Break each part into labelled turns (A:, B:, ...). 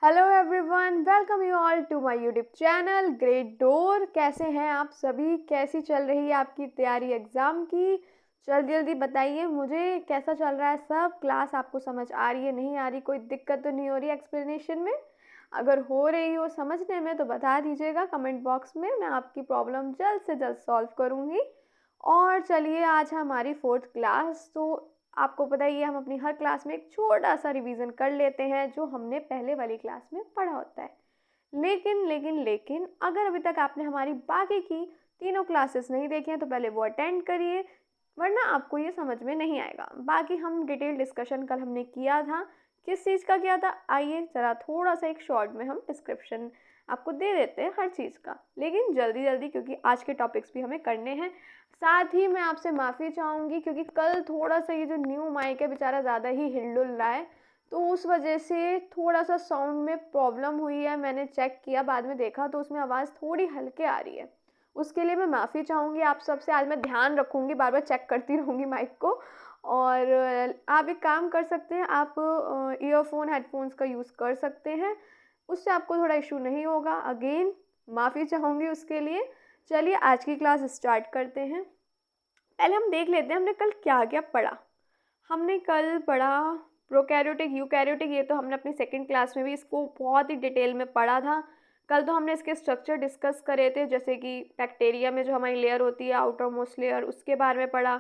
A: Hello everyone, welcome you all to my YouTube channel Great Door. कैसे हैं आप सभी? कैसी चल रही है आपकी तैयारी एग्ज़ाम की? जल्दी जल्दी बताइए मुझे, कैसा चल रहा है सब? क्लास आपको समझ आ रही है, नहीं आ रही? कोई दिक्कत तो नहीं हो रही एक्सप्लेनेशन में? अगर हो रही हो समझने में तो बता दीजिएगा कमेंट बॉक्स में, मैं आपकी प्रॉब्लम जल्द से जल्द सॉल्व करूँगी। और चलिए, आज हमारी 4th क्लास, तो आपको पता ही है हम अपनी हर क्लास में एक छोटा सा रिवीजन कर लेते हैं जो हमने पहले वाली क्लास में पढ़ा होता है। लेकिन अगर अभी तक आपने हमारी बाकी की तीनों क्लासेस नहीं देखी हैं तो पहले वो अटेंड करिए, वरना आपको ये समझ में नहीं आएगा। बाकी हम डिटेल डिस्कशन कल हमने किया था, किस चीज़ का किया था आइए ज़रा थोड़ा सा एक शॉर्ट में हम डिस्क्रिप्शन आपको दे देते हैं हर चीज़ का, लेकिन जल्दी जल्दी क्योंकि आज के टॉपिक्स भी हमें करने हैं। साथ ही मैं आपसे माफ़ी चाहूँगी क्योंकि कल थोड़ा सा ये जो न्यू माइक है बेचारा ज़्यादा ही हिल रहा है, तो उस वजह से थोड़ा सा साउंड में प्रॉब्लम हुई है। मैंने चेक किया, बाद में देखा तो उसमें आवाज़ थोड़ी हल्के आ रही है। उसके लिए मैं माफ़ी चाहूँगी आप सबसे। आज मैं ध्यान रखूँगी, बार बार चेक करती रहूँगी माइक को। और आप एक काम कर सकते हैं, आप ईयरफोन हेडफोन्स का यूज़ कर सकते हैं, उससे आपको थोड़ा इशू नहीं होगा। अगेन माफ़ी चाहूँगी उसके लिए। चलिए आज की क्लास स्टार्ट करते हैं। पहले हम देख लेते हैं हमने कल क्या क्या पढ़ा। हमने कल पढ़ा प्रोकैरियोटिक यूकैरियोटिक, ये तो हमने अपनी सेकंड क्लास में भी इसको बहुत ही डिटेल में पढ़ा था। कल तो हमने इसके स्ट्रक्चर डिस्कस करे थे, जैसे कि बैक्टीरिया में जो हमारी लेयर होती है आउटर मोस्ट लेयर, उसके बारे में पढ़ा।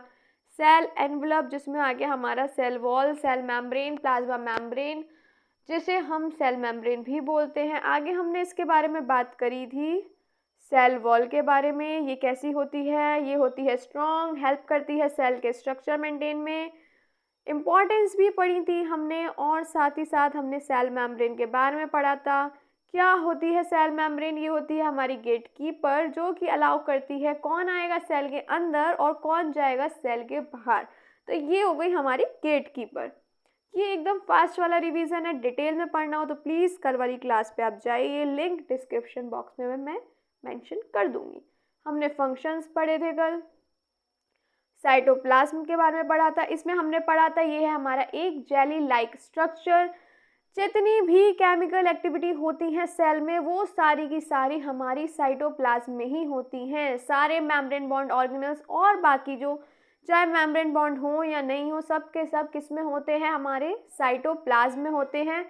A: सेल एनवलप जिसमें आ गया हमारा cell wall, cell membrane, plasma membrane जिसे हम सेल मेम्ब्रेन भी बोलते हैं। आगे हमने इसके बारे में बात करी थी सेल वॉल के बारे में, ये कैसी होती है? ये होती है स्ट्रॉन्ग, हेल्प करती है सेल के स्ट्रक्चर मेंटेन में। इम्पॉर्टेंस भी पढ़ी थी हमने, और साथ ही साथ हमने सेल मेम्ब्रेन के बारे में पढ़ा था। क्या होती है सेल मेम्ब्रेन? ये होती है हमारी गेट कीपर जो कि अलाउ करती है कौन आएगा सेल के अंदर और कौन जाएगा सेल के बाहर। तो ये हो गई हमारी गेट कीपर। ये एकदम फास्ट वाला रिवीजन है, डिटेल में पढ़ना हो तो प्लीज़ कल वाली क्लास पे आप जाइए, लिंक डिस्क्रिप्शन बॉक्स में मैं मेंशन कर दूंगी। हमने फंक्शंस पढ़े थे कल, साइटोप्लाज्म के बारे में पढ़ा था। इसमें हमने पढ़ा था ये है हमारा एक जेली लाइक स्ट्रक्चर। जितनी भी केमिकल एक्टिविटी होती हैं सेल में वो सारी की सारी हमारी साइटोप्लाज्म में ही होती हैं। सारे मेम्ब्रेन बॉन्ड ऑर्गेनल्स और बाकी जो चाहे मेम्ब्रेन बॉन्ड हो या नहीं हो, सब के सब किस में होते हैं? हमारे साइटोप्लाज्म में होते हैं।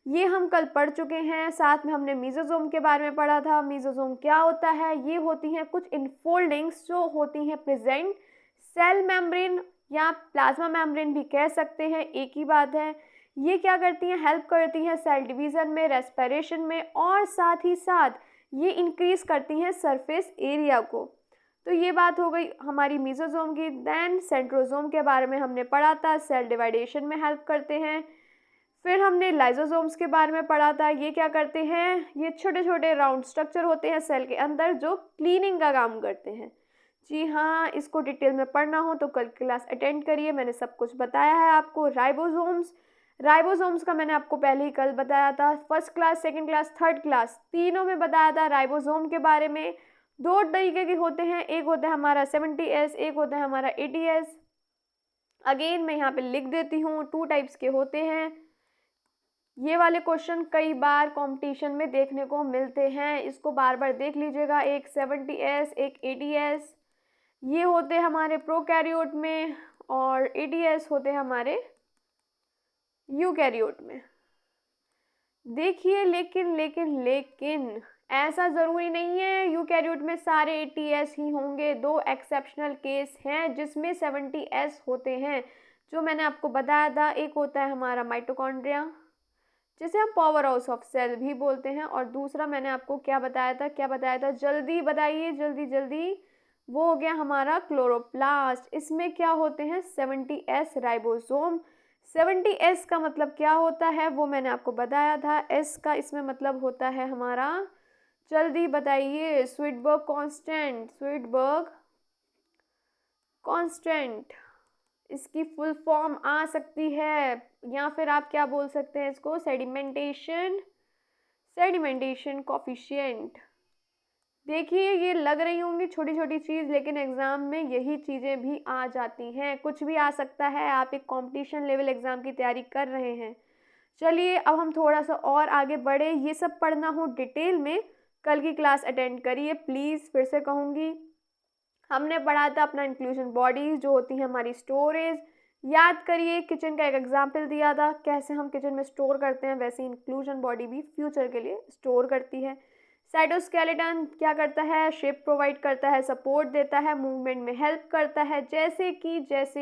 A: ये हम कल पढ़ चुके हैं। साथ में हमने मीजोजोम के बारे में पढ़ा था। मीजोजोम क्या होता है? ये होती हैं कुछ इनफोल्डिंग्स जो होती हैं प्रेजेंट सेल मेम्ब्रेन या प्लाज्मा मेम्ब्रेन भी कह सकते हैं, एक ही बात है। ये क्या करती हैं? हेल्प करती हैं सेल डिवीज़न में, रेस्पिरेशन में, और साथ ही साथ ये इंक्रीज़ करती हैं सरफेस एरिया को। तो ये बात हो गई हमारी मीजोजोम की। देन सेंट्रोजोम के बारे में हमने पढ़ा था, सेल डिवाइडेशन में हेल्प करते हैं। फिर हमने लाइजोसोम्स के बारे में पढ़ा था, ये क्या करते हैं? ये छोटे छोटे राउंड स्ट्रक्चर होते हैं सेल के अंदर जो क्लीनिंग का काम करते हैं। जी हाँ, इसको डिटेल में पढ़ना हो तो कल क्लास अटेंड करिए, मैंने सब कुछ बताया है आपको। राइबोसोम्स, राइबोसोम्स का मैंने आपको पहले ही कल बताया था। First class, second class, third class तीनों में बताया था राइबोसोम के बारे में। दो तरीके के होते हैं, एक होता है हमारा 70S, एक होता है हमारा 80S। अगेन मैं यहाँ पे लिख देती हूँ, 2 टाइप्स के होते हैं। ये वाले क्वेश्चन कई बार कंपटीशन में देखने को मिलते हैं, इसको बार बार देख लीजिएगा। एक 70S, एक 80S। ये होते हैं हमारे प्रोकैरियोट में और 80S होते हैं हमारे यूकैरियोट में। देखिए लेकिन ऐसा ज़रूरी नहीं है यूकैरियोट में सारे 80S ही होंगे। 2 एक्सेप्शनल केस हैं जिसमें 70S होते हैं, जो मैंने आपको बताया था। एक होता है हमारा माइटोकॉन्ड्रिया जिसे हम पावर हाउस ऑफ सेल भी बोलते हैं, और दूसरा मैंने आपको क्या बताया था? जल्दी बताइए, जल्दी जल्दी। वो हो गया हमारा क्लोरोप्लास्ट। इसमें क्या होते हैं? 70S ribosome. 70S का मतलब क्या होता है वो मैंने आपको बताया था। S का इसमें मतलब होता है हमारा, जल्दी बताइए, स्वीडबर्ग कांस्टेंट। स्वीडबर्ग कांस्टेंट इसकी फुल फॉर्म आ सकती है, या फिर आप क्या बोल सकते हैं इसको? Sedimentation coefficient. देखिए ये लग रही होंगी छोटी छोटी चीज़, लेकिन एग्ज़ाम में यही चीज़ें भी आ जाती हैं। कुछ भी आ सकता है, आप एक कंपटीशन लेवल एग्ज़ाम की तैयारी कर रहे हैं, चलिए अब हम थोड़ा सा और आगे बढ़े। ये सब पढ़ना हो डिटेल में, कल की क्लास अटेंड करिए प्लीज़। फिर से कहूँगी, हमने पढ़ा था अपना इंक्लूजन बॉडीज जो होती है हमारी स्टोरेज। याद करिए, किचन का एक एग्जाम्पल दिया था, कैसे हम किचन में स्टोर करते हैं, वैसे इंक्लूजन बॉडी भी फ्यूचर के लिए स्टोर करती है। साइटोस्केलेटन क्या करता है, शेप प्रोवाइड करता है, सपोर्ट देता है, मूवमेंट में हेल्प करता है। जैसे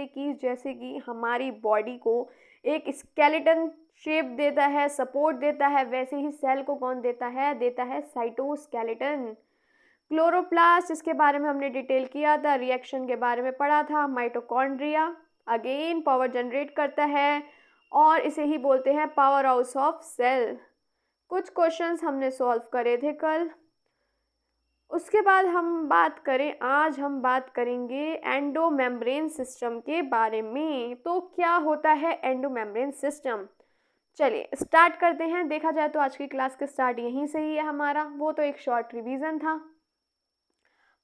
A: कि हमारी बॉडी को एक स्केलेटन शेप देता है, सपोर्ट देता है, वैसे ही सेल को कौन देता है साइटोस्केलेटन। क्लोरोप्लास्ट, इसके बारे में हमने डिटेल किया था, रिएक्शन के बारे में पढ़ा था। माइटोकॉन्ड्रिया अगेन पावर जनरेट करता है और इसे ही बोलते हैं पावर हाउस ऑफ सेल। कुछ क्वेश्चंस हमने सॉल्व करे थे कल। उसके बाद आज हम बात करेंगे एंडोमेम्ब्रेन सिस्टम के बारे में। तो क्या होता है एंडोमेम्ब्रेन सिस्टम, चलिए स्टार्ट करते हैं। देखा जाए तो आज की क्लास का स्टार्ट यहीं से ही है हमारा, वो तो एक शॉर्ट रिवीजन था।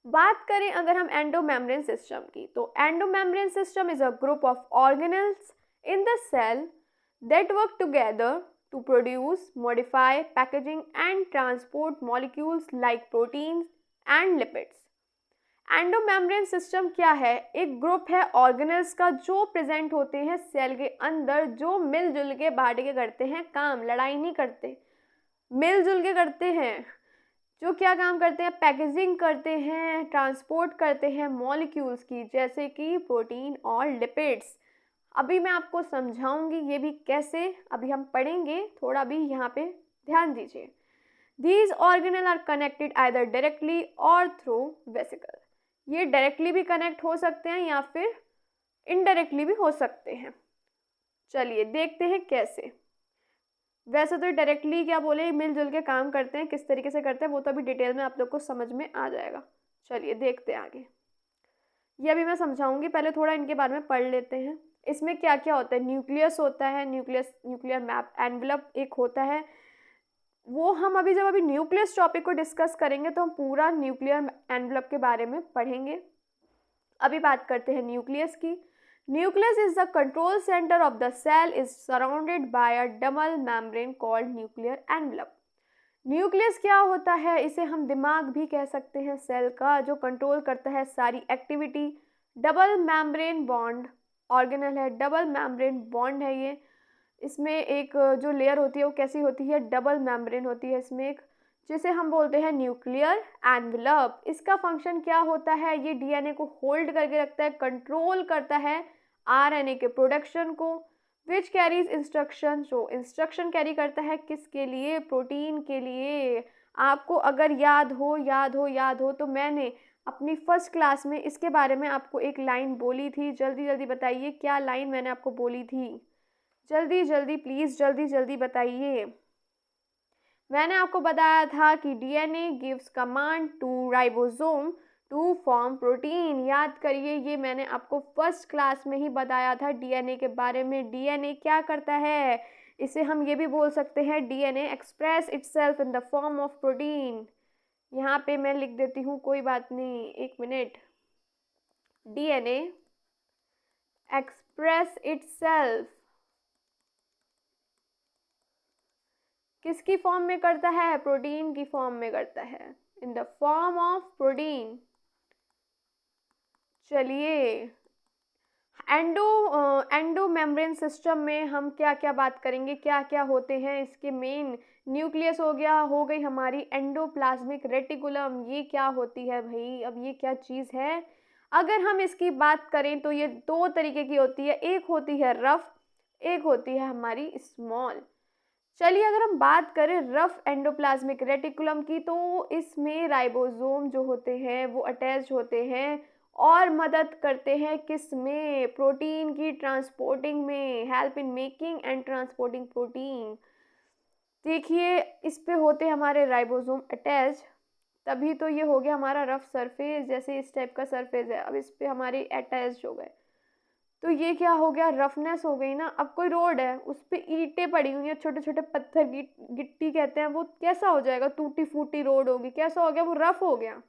A: बात करें अगर हम एंडोमेम्ब्रेन सिस्टम की, तो endomembrane system is a group of organelles in the cell that work together to produce, modify, packaging and transport molecules like proteins and lipids. Endomembrane system क्या है, एक ग्रुप है ऑर्गेनल्स का जो प्रेजेंट होते हैं सेल के अंदर, जो मिलजुल के बांट के करते हैं काम, लड़ाई नहीं करते, मिलजुल के करते हैं। जो क्या काम करते हैं, पैकेजिंग करते हैं, ट्रांसपोर्ट करते हैं मॉलिक्यूल्स की, जैसे कि प्रोटीन और लिपिड्स। अभी मैं आपको समझाऊंगी ये भी कैसे, अभी हम पढ़ेंगे, थोड़ा भी यहाँ पे ध्यान दीजिए। These organelle are connected either directly or through vesicle. ये डायरेक्टली भी कनेक्ट हो सकते हैं या फिर इनडायरेक्टली भी हो सकते हैं। चलिए देखते हैं कैसे। वैसे तो डायरेक्टली क्या बोले, मिलजुल के काम करते हैं, किस तरीके से करते हैं वो तो अभी डिटेल में आप लोग को समझ में आ जाएगा। चलिए देखते हैं आगे, ये अभी मैं समझाऊंगी, पहले थोड़ा इनके बारे में पढ़ लेते हैं। इसमें क्या क्या होता है, न्यूक्लियस होता है, न्यूक्लियर मैप एनवेलप एक होता है, वो हम जब न्यूक्लियस टॉपिक को डिस्कस करेंगे तो हम पूरा न्यूक्लियर एनवेलप के बारे में पढ़ेंगे। अभी बात करते हैं न्यूक्लियस की। Nucleus is the control centre of the cell, is surrounded by a double membrane called nuclear envelope. Nucleus क्या होता है, इसे हम दिमाग भी कह सकते हैं सेल का, जो कंट्रोल करता है सारी activity. Double membrane bond organelle है, डबल मेम्ब्रेन बॉन्ड है ये। इसमें एक जो लेयर होती है वो कैसी होती है, डबल मेम्ब्रेन होती है इसमें एक, जिसे हम बोलते हैं न्यूक्लियर एनवेलप। इसका फंक्शन क्या होता है, ये डीएनए को होल्ड करके रखता है, कंट्रोल करता है आरएनए के प्रोडक्शन को, विच कैरीज इंस्ट्रक्शन, जो इंस्ट्रक्शन कैरी करता है किसके लिए, प्रोटीन के लिए। आपको अगर याद हो तो मैंने अपनी फर्स्ट क्लास में इसके बारे में आपको एक लाइन बोली थी। जल्दी जल्दी बताइए क्या लाइन मैंने आपको बोली थी, जल्दी जल्दी प्लीज़, जल्दी जल्दी बताइए। मैंने आपको बताया था कि DNA gives command to ribosome to form protein. याद करिए, ये मैंने आपको फर्स्ट क्लास में ही बताया था डीएनए के बारे में। डीएनए क्या करता है, इसे हम ये भी बोल सकते हैं DNA express itself in the form of protein. यहाँ पे मैं लिख देती हूँ, कोई बात नहीं, एक मिनट। डीएनए एक्सप्रेस इटसेल्फ किसकी फॉर्म में करता है, प्रोटीन की फॉर्म में करता है, in the form of protein. चलिए एंडोमेम्ब्रेन सिस्टम में हम क्या क्या बात करेंगे, क्या क्या होते हैं इसके मेन। न्यूक्लियस हो गया, हो गई हमारी एंडोप्लाज्मिक रेटिकुलम, ये क्या होती है भाई, अब ये क्या चीज़ है। अगर हम इसकी बात करें तो ये दो तरीके की होती है, एक होती है रफ, एक होती है हमारी स्मॉल। चलिए अगर हम बात करें रफ एंडोप्लाज्मिक रेटिकुलम की, तो इसमें राइबोसोम जो होते हैं वो अटैच होते हैं और मदद करते हैं किस में, प्रोटीन की ट्रांसपोर्टिंग में, help in making and transporting protein. देखिए इस पे होते हैं हमारे राइबोसोम अटैच, तभी तो ये हो गया हमारा रफ सरफेस, जैसे इस टाइप का सरफेस है, अब इस पे हमारे अटैच हो गए, तो ये क्या हो गया, रफनेस हो गई ना। अब कोई रोड है, उस पर ईंटें पड़ी हुई हैं, छोटे छोटे पत्थर, गिट्टी कहते हैं, वो कैसा हो जाएगा, टूटी फूटी रोड होगी, कैसा हो गया, वो रफ हो गया।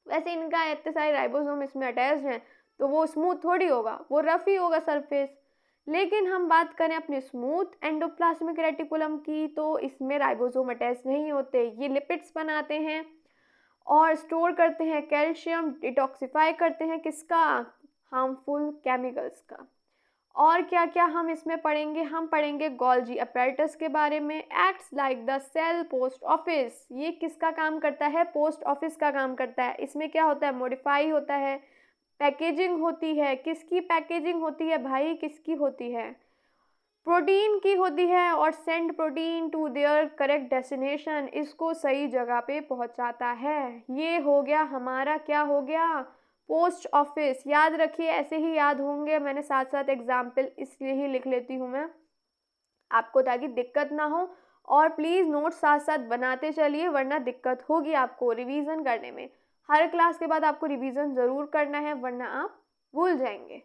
A: वैसे इनका इतने सारे राइबोसोम इसमें अटैच हैं तो वो स्मूथ थोड़ी होगा, वो रफ ही होगा सरफेस। लेकिन हम बात करें अपने स्मूथ एंडोप्लाज्मिक रेटिकुलम की, तो इसमें राइबोसोम अटैच नहीं होते। ये लिपिड्स बनाते हैं और स्टोर करते हैं कैल्शियम, डिटॉक्सिफाई करते हैं किसका, हार्मफुल केमिकल्स का। और क्या क्या हम इसमें पढ़ेंगे, हम पढ़ेंगे गोल्जी अपैरेटस के बारे में। Acts like the cell post office, ये किसका काम करता है, पोस्ट ऑफिस का काम करता है। इसमें क्या होता है, मॉडिफाई होता है, पैकेजिंग होती है। किसकी पैकेजिंग होती है भाई, किसकी होती है, प्रोटीन की होती है, और send protein to their correct destination, इसको सही जगह पे पहुंचाता है। ये हो गया हमारा, क्या हो गया, पोस्ट ऑफिस। याद रखिए, ऐसे ही याद होंगे, मैंने साथ साथ एग्जाम्पल इसलिए ही लिख लेती हूँ मैं आपको, ताकि दिक्कत ना हो। और प्लीज़ नोट साथ साथ बनाते चलिए, वरना दिक्कत होगी आपको रिवीजन करने में। हर क्लास के बाद आपको रिवीजन ज़रूर करना है, वरना आप भूल जाएंगे।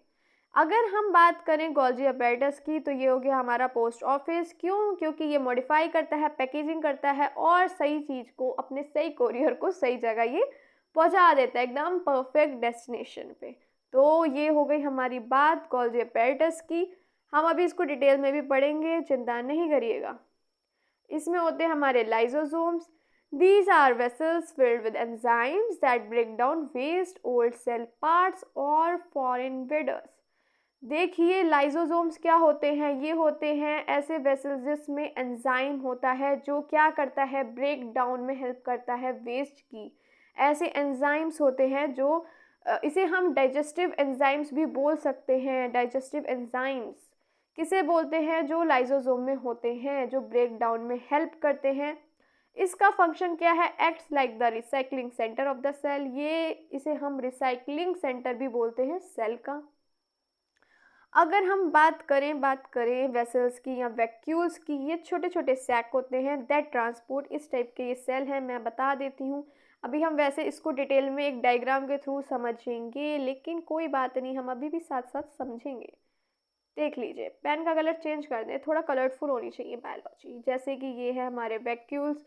A: अगर हम बात करें गोल्जी अपैरेटस की, तो ये हो गया हमारा पोस्ट ऑफिस। क्यों, क्योंकि ये मॉडिफाई करता है, पैकेजिंग करता है, और सही चीज़ को, अपने सही कोरियर को सही जगह ये पहुंचा देता है, एकदम परफेक्ट डेस्टिनेशन पे। तो ये हो गई हमारी बात गोल्जी अपैरेटस की। हम अभी इसको डिटेल में भी पढ़ेंगे, चिंता नहीं करिएगा। इसमें होते हैं हमारे lysosomes. These are vessels filled with enzymes that break down waste, old cell parts और foreign invaders। देखिए लाइसोसोम्स क्या होते हैं, ये होते हैं ऐसे वेसल्स जिसमें एंजाइम होता है, जो क्या करता है, ब्रेक डाउन में हेल्प करता है वेस्ट की। ऐसे एंजाइम्स होते हैं जो इसे हम डाइजेस्टिव एंजाइम्स भी बोल सकते हैं। डाइजेस्टिव एंजाइम्स किसे बोलते हैं, जो लाइसोसोम में होते हैं, जो ब्रेक डाउन में हेल्प करते हैं। इसका फंक्शन क्या है, acts like the recycling centre of the cell. ये इसे हम रिसाइकलिंग सेंटर भी बोलते हैं सेल का। अगर हम बात करें वेसल्स की या वैक्यूल्स की, ये छोटे छोटे सैक होते हैं दैट ट्रांसपोर्ट, इस टाइप के ये सेल हैं, मैं बता देती हूँ। अभी हम वैसे इसको डिटेल में एक डायग्राम के थ्रू समझेंगे, लेकिन कोई बात नहीं, हम अभी भी साथ साथ समझेंगे। देख लीजिए, पेन का कलर चेंज कर दें, थोड़ा कलरफुल होनी चाहिए बायोलॉजी। जैसे कि ये है हमारे वैक्यूल्स,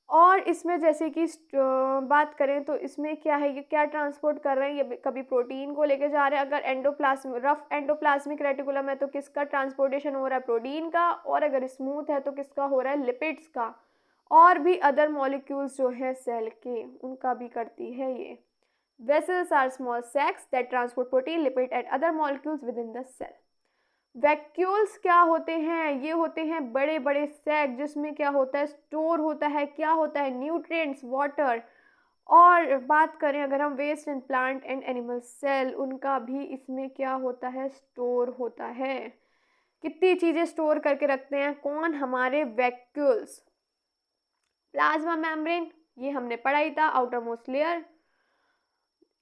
A: और इसमें जैसे कि बात करें तो इसमें क्या है, ये क्या ट्रांसपोर्ट कर रहे हैं, ये कभी प्रोटीन को लेके जा रहे हैं। अगर रफ एंडोप्लाज्मिक रेटिकुलम है तो किसका ट्रांसपोर्टेशन हो रहा है, प्रोटीन का। और अगर स्मूथ है तो किसका हो रहा है, लिपिड्स का। और भी अदर मॉलिक्यूल्स जो है सेल के, उनका भी करती है ये। Vesicles are small sacs that transport protein, lipid and other molecules within the cell. Vacuoles क्या होते हैं, ये होते हैं बड़े बड़े सैक, जिसमें क्या होता है, स्टोर होता है, क्या होता है, न्यूट्रिएंट्स, वाटर। और बात करें अगर हम waste in plant and animal cell, उनका भी इसमें क्या होता है, स्टोर होता है। कितनी चीज़ें स्टोर करके रखते हैं कौन, हमारे वैक्यूल्स। प्लाज्मा मेम्ब्रेन, ये हमने पढ़ा ही था, आउटर मोस्ट लेयर।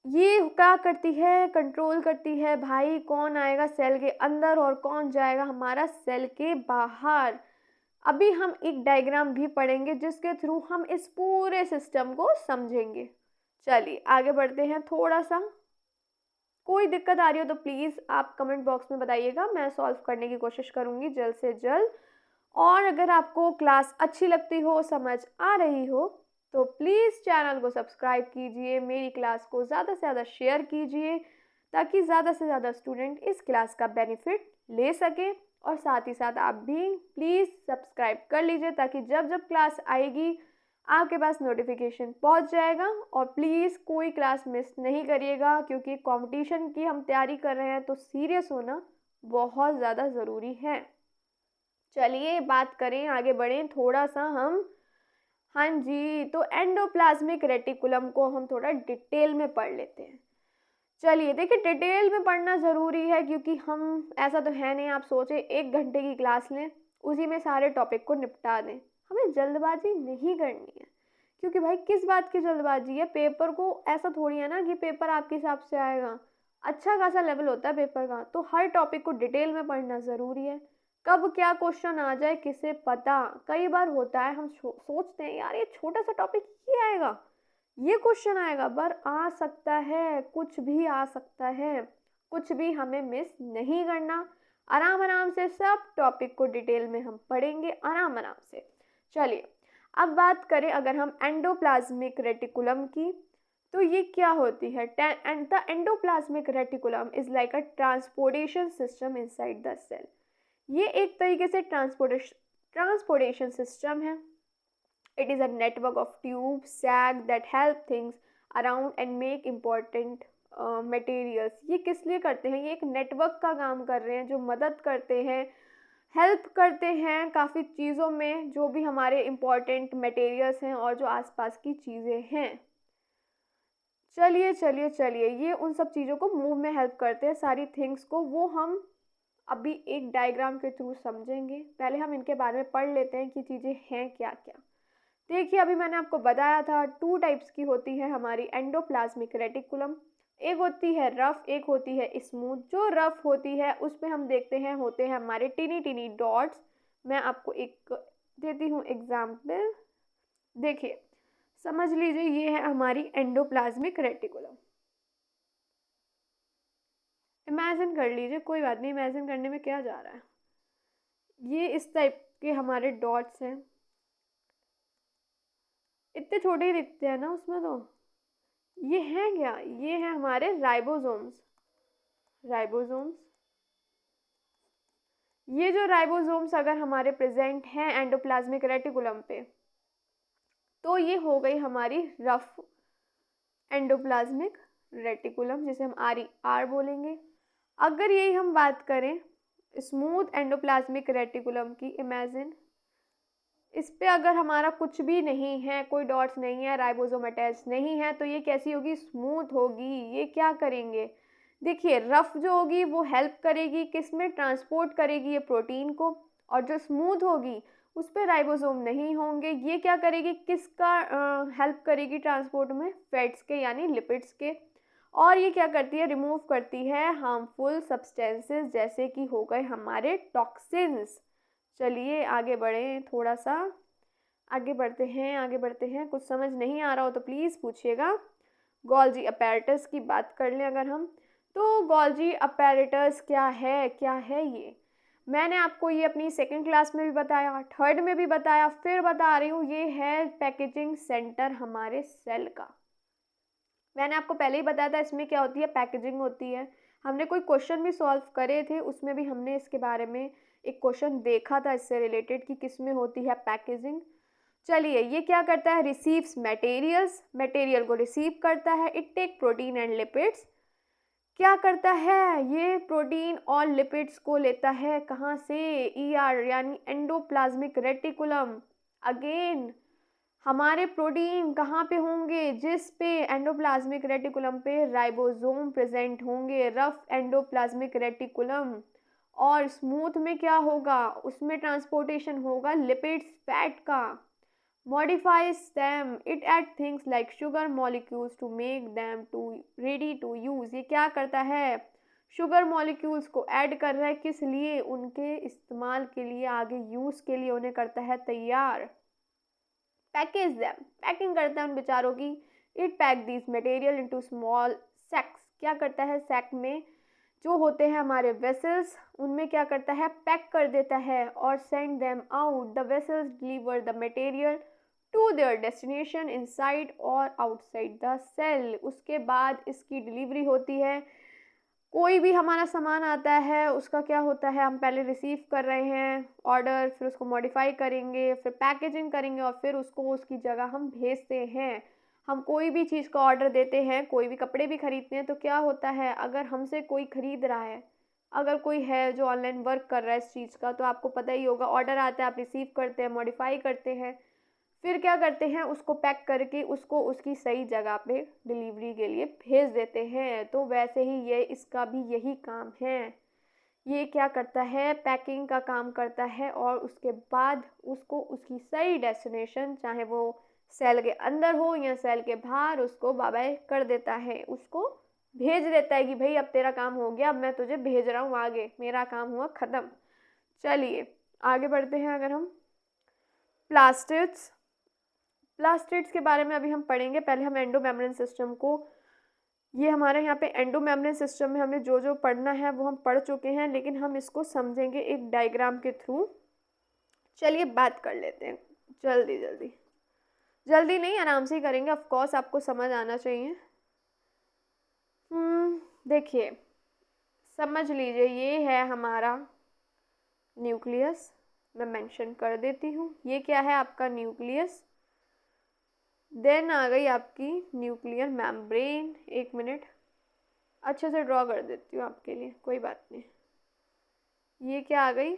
A: ये क्या करती है, कंट्रोल करती है भाई, कौन आएगा सेल के अंदर और कौन जाएगा हमारा सेल के बाहर। अभी हम एक डायग्राम भी पढ़ेंगे जिसके थ्रू हम इस पूरे सिस्टम को समझेंगे। चलिए आगे बढ़ते हैं थोड़ा सा। कोई दिक्कत आ रही हो तो प्लीज़ आप कमेंट बॉक्स में बताइएगा, मैं सॉल्व करने की कोशिश करूँगी जल्द से जल्द। और अगर आपको क्लास अच्छी लगती हो, समझ आ रही हो, तो प्लीज़ चैनल को सब्सक्राइब कीजिए, मेरी क्लास को ज़्यादा से ज़्यादा शेयर कीजिए, ताकि ज़्यादा से ज़्यादा स्टूडेंट इस क्लास का बेनिफिट ले सके। और साथ ही साथ आप भी प्लीज़ सब्सक्राइब कर लीजिए, ताकि जब जब क्लास आएगी आपके पास नोटिफिकेशन पहुंच जाएगा। और प्लीज़ कोई क्लास मिस नहीं करिएगा, क्योंकि कंपटीशन की हम तैयारी कर रहे हैं, तो सीरियस होना बहुत ज़्यादा ज़रूरी है। चलिए बात करें, आगे बढ़ें थोड़ा सा हम। हाँ जी, तो एंडोप्लाज्मिक रेटिकुलम को हम थोड़ा डिटेल में पढ़ लेते हैं। चलिए देखिए, डिटेल में पढ़ना ज़रूरी है, क्योंकि हम, ऐसा तो है नहीं आप सोचे 1 घंटे की क्लास लें, उसी में सारे टॉपिक को निपटा दें। हमें जल्दबाजी नहीं करनी है, क्योंकि भाई किस बात की जल्दबाजी है, पेपर को ऐसा थोड़ी है ना कि पेपर आपके हिसाब से आएगा। अच्छा खासा लेवल होता है पेपर का, तो हर टॉपिक को डिटेल में पढ़ना ज़रूरी है। कब क्या क्वेश्चन आ जाए किसे पता। कई बार होता है हम सोचते हैं यार ये छोटा सा टॉपिक ये आएगा, ये क्वेश्चन आएगा, पर आ सकता है, कुछ भी आ सकता है। कुछ भी हमें मिस नहीं करना। आराम आराम से सब टॉपिक को डिटेल में हम पढ़ेंगे, आराम आराम से। चलिए अब बात करें अगर हम एंडोप्लाज्मिक रेटिकुलम की, तो ये क्या होती है? And the endoplasmic reticulum is like a transportation system inside the cell. ये एक तरीके से ट्रांसपोर्टेशन सिस्टम है। It is a network of tube sac that help things around and make important materials. ये किस लिए करते हैं? ये एक नेटवर्क का काम कर रहे हैं जो मदद करते हैं, हेल्प करते हैं काफ़ी चीज़ों में, जो भी हमारे इम्पॉर्टेंट मटेरियल्स हैं और जो आसपास की चीज़ें हैं। चलिए चलिए चलिए, ये उन सब चीज़ों को मूव में हेल्प करते हैं, सारी थिंग्स को, वो हम अभी एक डायग्राम के थ्रू समझेंगे। पहले हम इनके बारे में पढ़ लेते हैं कि चीज़ें हैं क्या क्या। देखिए, अभी मैंने आपको बताया था 2 टाइप्स की होती है हमारी एंडोप्लाज्मिक रेटिकुलम। एक होती है रफ़, एक होती है स्मूथ। जो रफ़ होती है उसमें हम देखते हैं होते हैं हमारे टिनी टिनी डॉट्स। मैं आपको एक देती हूँ एग्जाम्पल। देखिए, समझ लीजिए ये है हमारी एंडोप्लाज्मिक रेटिकुलम। इमेजिन कर लीजिए, कोई बात नहीं, इमेजिन करने में क्या जा रहा है। ये इस टाइप के हमारे डॉट्स हैं, इतने छोटे ही दिखते हैं ना उसमें तो। ये हैं क्या? ये हैं हमारे राइबोसोम्स। राइबोसोम्स, ये जो राइबोसोम्स अगर हमारे प्रेजेंट हैं एंडोप्लाज्मिक रेटिकुलम पे, तो ये हो गई हमारी रफ एंडोप्लाज्मिक रेटिकुलम, जिसे हम आर बोलेंगे। अगर यही हम बात करें स्मूथ एंडोप्लाज्मिक रेटिकुलम की, इमेजिन इस पे अगर हमारा कुछ भी नहीं है, कोई डॉट्स नहीं है, राइबोसोम अटैच नहीं है, तो ये कैसी होगी? स्मूथ होगी। ये क्या करेंगे? देखिए, रफ जो होगी वो हेल्प करेगी किस में? ट्रांसपोर्ट करेगी ये प्रोटीन को। और जो स्मूथ होगी उस पर राइबोसोम नहीं होंगे। ये क्या करेगी? किसका हेल्प करेगी ट्रांसपोर्ट में? फैट्स के, यानी लिपिड्स के। और ये क्या करती है? रिमूव करती है हार्मफुल सब्सटेंसेस, जैसे कि हो गए हमारे टॉक्सिन्स। चलिए आगे बढ़ें, थोड़ा सा आगे बढ़ते हैं, आगे बढ़ते हैं। कुछ समझ नहीं आ रहा हो तो प्लीज़ पूछिएगा। गोल्जी अपैरेटस की बात कर लें अगर हम, तो गोल्जी अपैरेटस क्या है? क्या है ये? मैंने आपको ये अपनी सेकंड क्लास में भी बताया, थर्ड में भी बताया, फिर बता रही हूँ। ये है पैकेजिंग सेंटर हमारे सेल का। मैंने आपको पहले ही बताया था इसमें क्या होती है? पैकेजिंग होती है। हमने कोई क्वेश्चन भी सॉल्व करे थे, उसमें भी हमने इसके बारे में एक क्वेश्चन देखा था इससे रिलेटेड कि किस में होती है पैकेजिंग। चलिए, ये क्या करता है? रिसीव्स मटेरियल्स, मटेरियल को रिसीव करता है। It take protein and lipids, क्या करता है? ये प्रोटीन और लिपिड्स को लेता है कहाँ से? ईआर यानी एंडोप्लाज्मिक रेटिकुलम। अगेन हमारे प्रोटीन कहाँ पे होंगे? जिस पे एंडोप्लाज्मिक रेटिकुलम पे राइबोसोम प्रेजेंट होंगे, रफ एंडोप्लाज्मिक रेटिकुलम। और स्मूथ में क्या होगा? उसमें ट्रांसपोर्टेशन होगा लिपिड्स, फैट का। modifies them, it add things like sugar molecules to make them to ready to use। ये क्या करता है? शुगर मॉलिक्यूल्स को ऐड कर रहा है, किस लिए? उनके इस्तेमाल के लिए, आगे यूज़ के लिए उन्हें करता है तैयार। पैकेज दैम, पैकिंग करता है उन बेचारों की। It pack this material into small sacs, क्या करता है? सैक में जो होते हैं हमारे वेसल्स, उनमें क्या करता है? पैक कर देता है। और send them out, the vessels deliver the material to their destination inside or outside the cell. उसके बाद इसकी डिलीवरी होती है। कोई भी हमारा सामान आता है, उसका क्या होता है? हम पहले रिसीव कर रहे हैं ऑर्डर, फिर उसको मॉडिफाई करेंगे, फिर पैकेजिंग करेंगे और फिर उसको उसकी जगह हम भेजते हैं। हम कोई भी चीज़ का ऑर्डर देते हैं, कोई भी कपड़े भी खरीदते हैं, तो क्या होता है? अगर हमसे कोई खरीद रहा है, अगर कोई है जो ऑनलाइन वर्क कर रहा है इस चीज़ का, तो आपको पता ही होगा, ऑर्डर आता है, आप रिसीव करते हैं, मॉडिफाई करते हैं, फिर क्या करते हैं? उसको पैक करके उसको उसकी सही जगह पे डिलीवरी के लिए भेज देते हैं। तो वैसे ही ये इसका भी यही काम है। ये क्या करता है? पैकिंग का काम करता है और उसके बाद उसको उसकी सही डेस्टिनेशन, चाहे वो सेल के अंदर हो या सेल के बाहर, उसको बाय बाय कर देता है, उसको भेज देता है कि भाई अब तेरा काम हो गया, अब मैं तुझे भेज रहा हूँ आगे, मेरा काम हुआ ख़त्म। चलिए आगे बढ़ते हैं। अगर हम प्लास्टिड्स, प्लास्टिड्स के बारे में अभी हम पढ़ेंगे। पहले हम एंडोमेम्ब्रेन सिस्टम को, ये हमारे यहाँ पे एंडोमेम्ब्रेन सिस्टम में हमें जो जो पढ़ना है वो हम पढ़ चुके हैं, लेकिन हम इसको समझेंगे एक डायग्राम के थ्रू। चलिए बात कर लेते हैं जल्दी जल्दी। जल्दी नहीं, आराम से ही करेंगे, ऑफ कोर्स आपको समझ आना चाहिए। देखिए, समझ लीजिए ये है हमारा न्यूक्लियस। मैं मेंशन कर देती हूँ, ये क्या है आपका न्यूक्लियस। देन आ गई आपकी न्यूक्लियर मेम्ब्रेन। एक मिनट, अच्छे से ड्रॉ कर देती हूँ आपके लिए, कोई बात नहीं। ये क्या आ गई,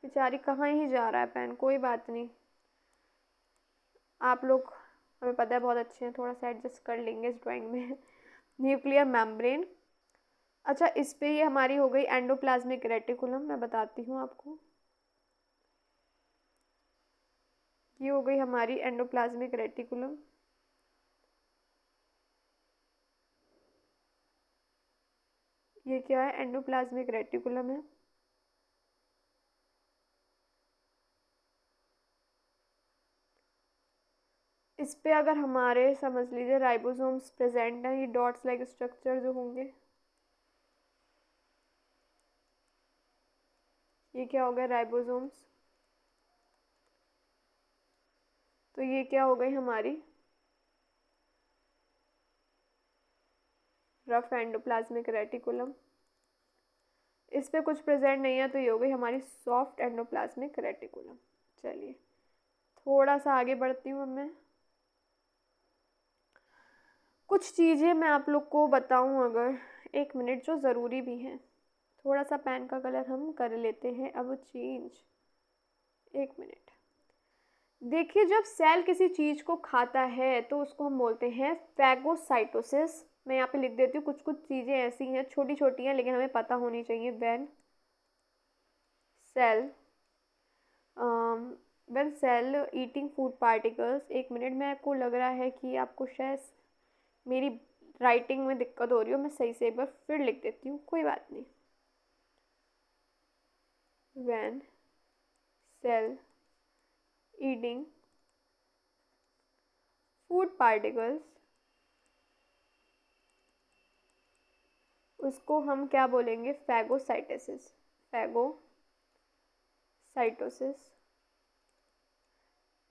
A: बेचारी कहाँ ही जा रहा है पेन, कोई बात नहीं। आप लोग, हमें पता है बहुत अच्छे हैं, थोड़ा सा एडजस्ट कर लेंगे इस ड्राइंग में। Nuclear membrane. अच्छा, इस पे ये हमारी हो गई एंडोप्लाज्मिक रेटिकुलम। मैं बताती हूँ आपको, ये हो गई हमारी एंडोप्लाज्मिक रेटिकुलम। ये क्या है, एंडोप्लाज्मिक रेटिकुलम है। इस पे अगर हमारे समझ लीजिए राइबोसोम्स प्रेजेंट हैं, ये डॉट्स लाइक स्ट्रक्चर जो होंगे, ये क्या हो गया, राइबोसोम्स। तो ये क्या हो गई हमारी रफ एंडोप्लाज्मिक रेटिकुलम। इस पे कुछ प्रेजेंट नहीं है, तो ये हो गई हमारी सॉफ्ट एंडोप्लाज्मिक रेटिकुलम। चलिए थोड़ा सा आगे बढ़ती हूँ अब मैं। कुछ चीज़ें मैं आप लोग को बताऊँ अगर, एक मिनट, जो ज़रूरी भी हैं। थोड़ा सा पेन का कलर हम कर लेते हैं अब चेंज। एक मिनट। देखिए, जब सेल किसी चीज़ को खाता है तो उसको हम बोलते हैं फैगोसाइटोसिस। मैं यहाँ पे लिख देती हूँ, कुछ कुछ चीज़ें ऐसी हैं, छोटी छोटी हैं, लेकिन हमें पता होनी चाहिए। Cell when cell eating food particles. एक मिनट, मेरे को लग रहा है कि आपको शायद मेरी राइटिंग में दिक्कत हो रही हो, मैं सही से एक बार फिर लिख देती हूँ, कोई बात नहीं। When cell eating food particles, उसको हम क्या बोलेंगे, फैगोसाइटोसिस। फैगोसाइटोसिस।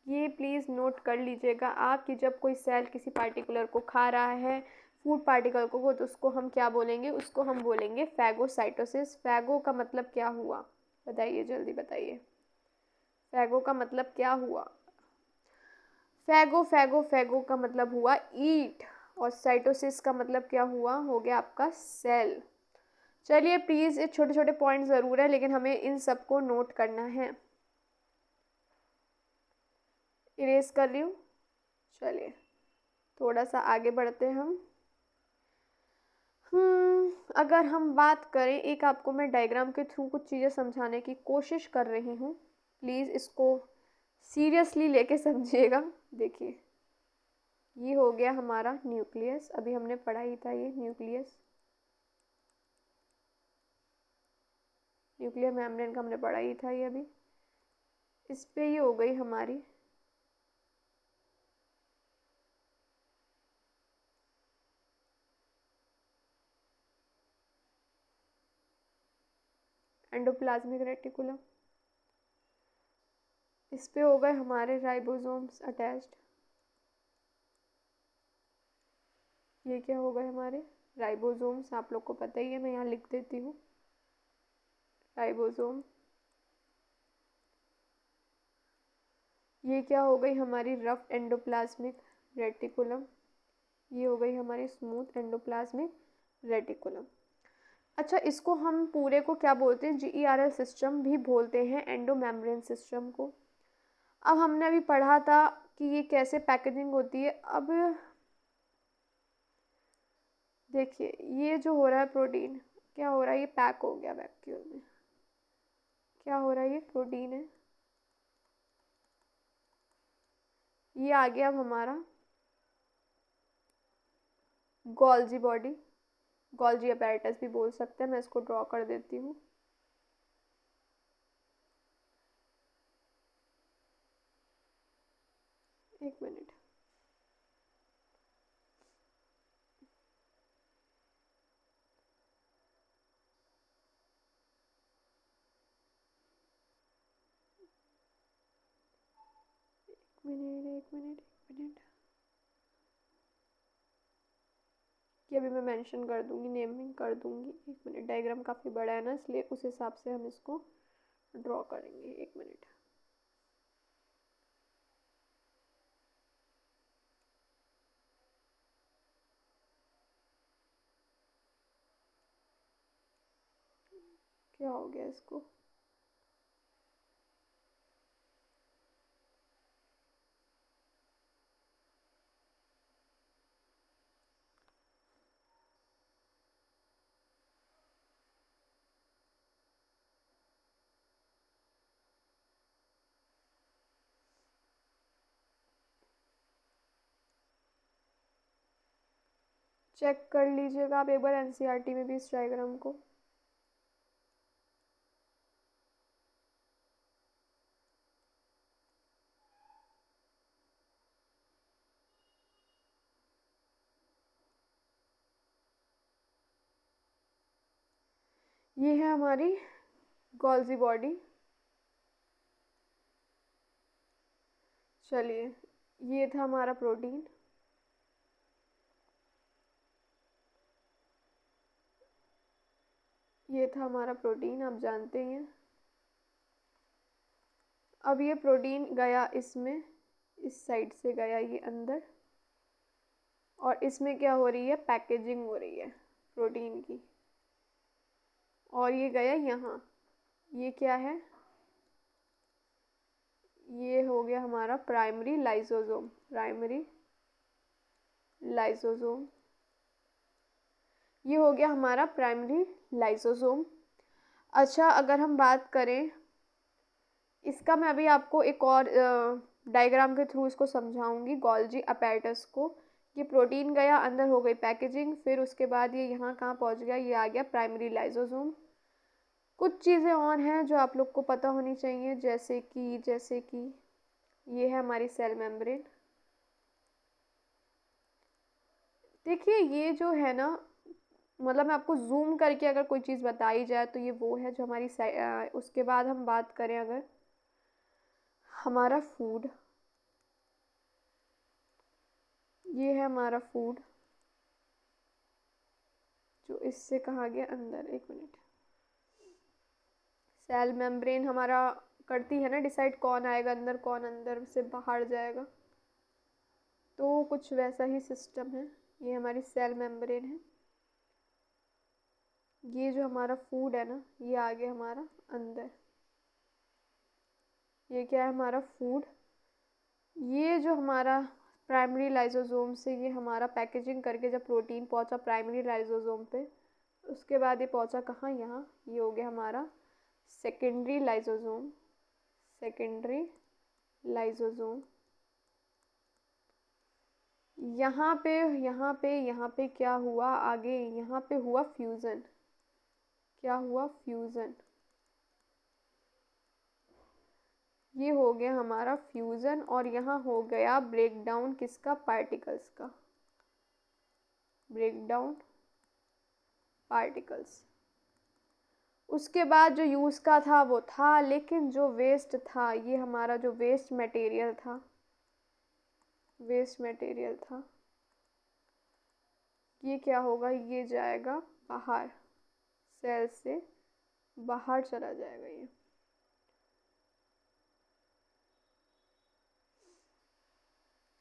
A: ये प्लीज़ नोट कर लीजिएगा आप कि जब कोई सेल किसी पार्टिकुलर को खा रहा है, फूड पार्टिकल को, तो उसको हम क्या बोलेंगे, उसको हम बोलेंगे फैगोसाइटोसिस। फैगो का मतलब क्या हुआ, बताइए, जल्दी बताइए। फैगो का मतलब क्या हुआ। फैगो का मतलब हुआ ईट, और साइटोसिस का मतलब क्या हुआ, हो गया आपका सेल। चलिए प्लीज़, ये छोटे छोटे पॉइंट ज़रूर है, लेकिन हमें इन सबको नोट करना है। इरेज कर रही हूँ। चलिए थोड़ा सा आगे बढ़ते हैं हम। अगर हम बात करें, एक आपको मैं डायग्राम के थ्रू कुछ चीज़ें समझाने की कोशिश कर रही हूँ, प्लीज़ इसको सीरियसली लेके समझिएगा। देखिए, ये हो गया हमारा न्यूक्लियस, अभी हमने पढ़ा ही था ये न्यूक्लियस। न्यूक्लियर मेम्ब्रेन का हमने पढ़ा ही था ये अभी। इस पे ये हो गई हमारी एंडोप्लाज्मिक रेटिकुलम। इस पे हो गए हमारे राइबोसोम्स अटैच्ड। ये क्या हो गए हमारे राइबोसोम्स, आप लोग को पता ही है, मैं यहाँ लिख देती हूँ, राइबोसोम। ये क्या हो गई हमारी रफ एंडोप्लाज्मिक रेटिकुलम। ये हो गई हमारी स्मूथ एंडोप्लाज्मिक रेटिकुलम। अच्छा, इसको हम पूरे को क्या बोलते हैं, GERL सिस्टम भी बोलते हैं, एंडो मेम्ब्रेन सिस्टम को। अब हमने अभी पढ़ा था कि ये कैसे पैकेजिंग होती है। अब देखिए, ये जो हो रहा है प्रोटीन, क्या हो रहा है, ये पैक हो गया वैक्यूल में। क्या हो रहा है, ये प्रोटीन है, ये आ गया अब हमारा गोल्जी बॉडी, गोल्जी अपैरेटस भी बोल सकते हैं। मैं इसको ड्रॉ कर देती हूँ। एक मिनट। मिनट एक मिनट एक मिनट, ये अभी मैं मेंशन कर दूंगी, नेमिंग कर दूंगी। एक मिनट, डायग्राम काफ़ी बड़ा है ना, इसलिए उस हिसाब से हम इसको ड्रॉ करेंगे। एक मिनट। क्या हो गया इसको? चेक कर लीजिएगा आप एक बार एनसीईआरटी में भी इस डायग्राम को। ये है हमारी गोल्जी बॉडी। चलिए, ये था हमारा प्रोटीन, ये था हमारा प्रोटीन, आप जानते हैं। अब ये प्रोटीन गया इसमें, इस साइड से गया ये अंदर, और इसमें क्या हो रही है, पैकेजिंग हो रही है प्रोटीन की, और ये गया यहाँ। ये क्या है, ये हो गया हमारा प्राइमरी लाइसोसोम, प्राइमरी लाइसोसोम। ये हो गया हमारा प्राइमरी लाइसोसोम। अच्छा, अगर हम बात करें इसका, मैं अभी आपको एक और डायग्राम के थ्रू इसको समझाऊंगी, गोल्जी अपैरेटस को। ये प्रोटीन गया अंदर, हो गई पैकेजिंग, फिर उसके बाद ये यहाँ कहाँ पहुँच गया, ये आ गया प्राइमरी लाइसोसोम। कुछ चीज़ें और हैं जो आप लोग को पता होनी चाहिए, जैसे कि ये है हमारी सेल मेम्ब्रेन। देखिए, ये जो है ना, मतलब मैं आपको जूम करके अगर कोई चीज़ बताई जाए तो ये वो है जो हमारी उसके बाद हम बात करें अगर हमारा फूड, ये है हमारा फूड जो इससे कहा गया अंदर। एक मिनट, सेल मेम्ब्रेन हमारा करती है ना डिसाइड कौन आएगा अंदर, कौन अंदर से बाहर जाएगा, तो कुछ वैसा ही सिस्टम है। ये हमारी सेल मेम्ब्रेन है। ये जो हमारा फूड है ना, ये आ गया हमारा अंदर। ये क्या है हमारा फूड। ये जो हमारा प्राइमरी लाइसोसोम से ये हमारा पैकेजिंग करके जब प्रोटीन पहुंचा प्राइमरी लाइसोसोम पे, उसके बाद ये पहुंचा कहाँ, यहाँ। ये हो गया हमारा सेकेंडरी लाइसोसोम, सेकेंडरी लाइसोसोम। यहाँ पे क्या हुआ आगे, यहाँ पे हुआ फ्यूज़न। क्या हुआ, फ्यूज़न। ये हो गया हमारा फ्यूज़न, और यहाँ हो गया ब्रेक डाउन किसका, पार्टिकल्स का, ब्रेक डाउन पार्टिकल्स। उसके बाद जो यूज़ का था वो था, लेकिन जो वेस्ट था, ये हमारा जो वेस्ट मटेरियल था, वेस्ट मटेरियल था, ये क्या होगा, ये जाएगा बाहर, सेल से बाहर चला जाएगा। ये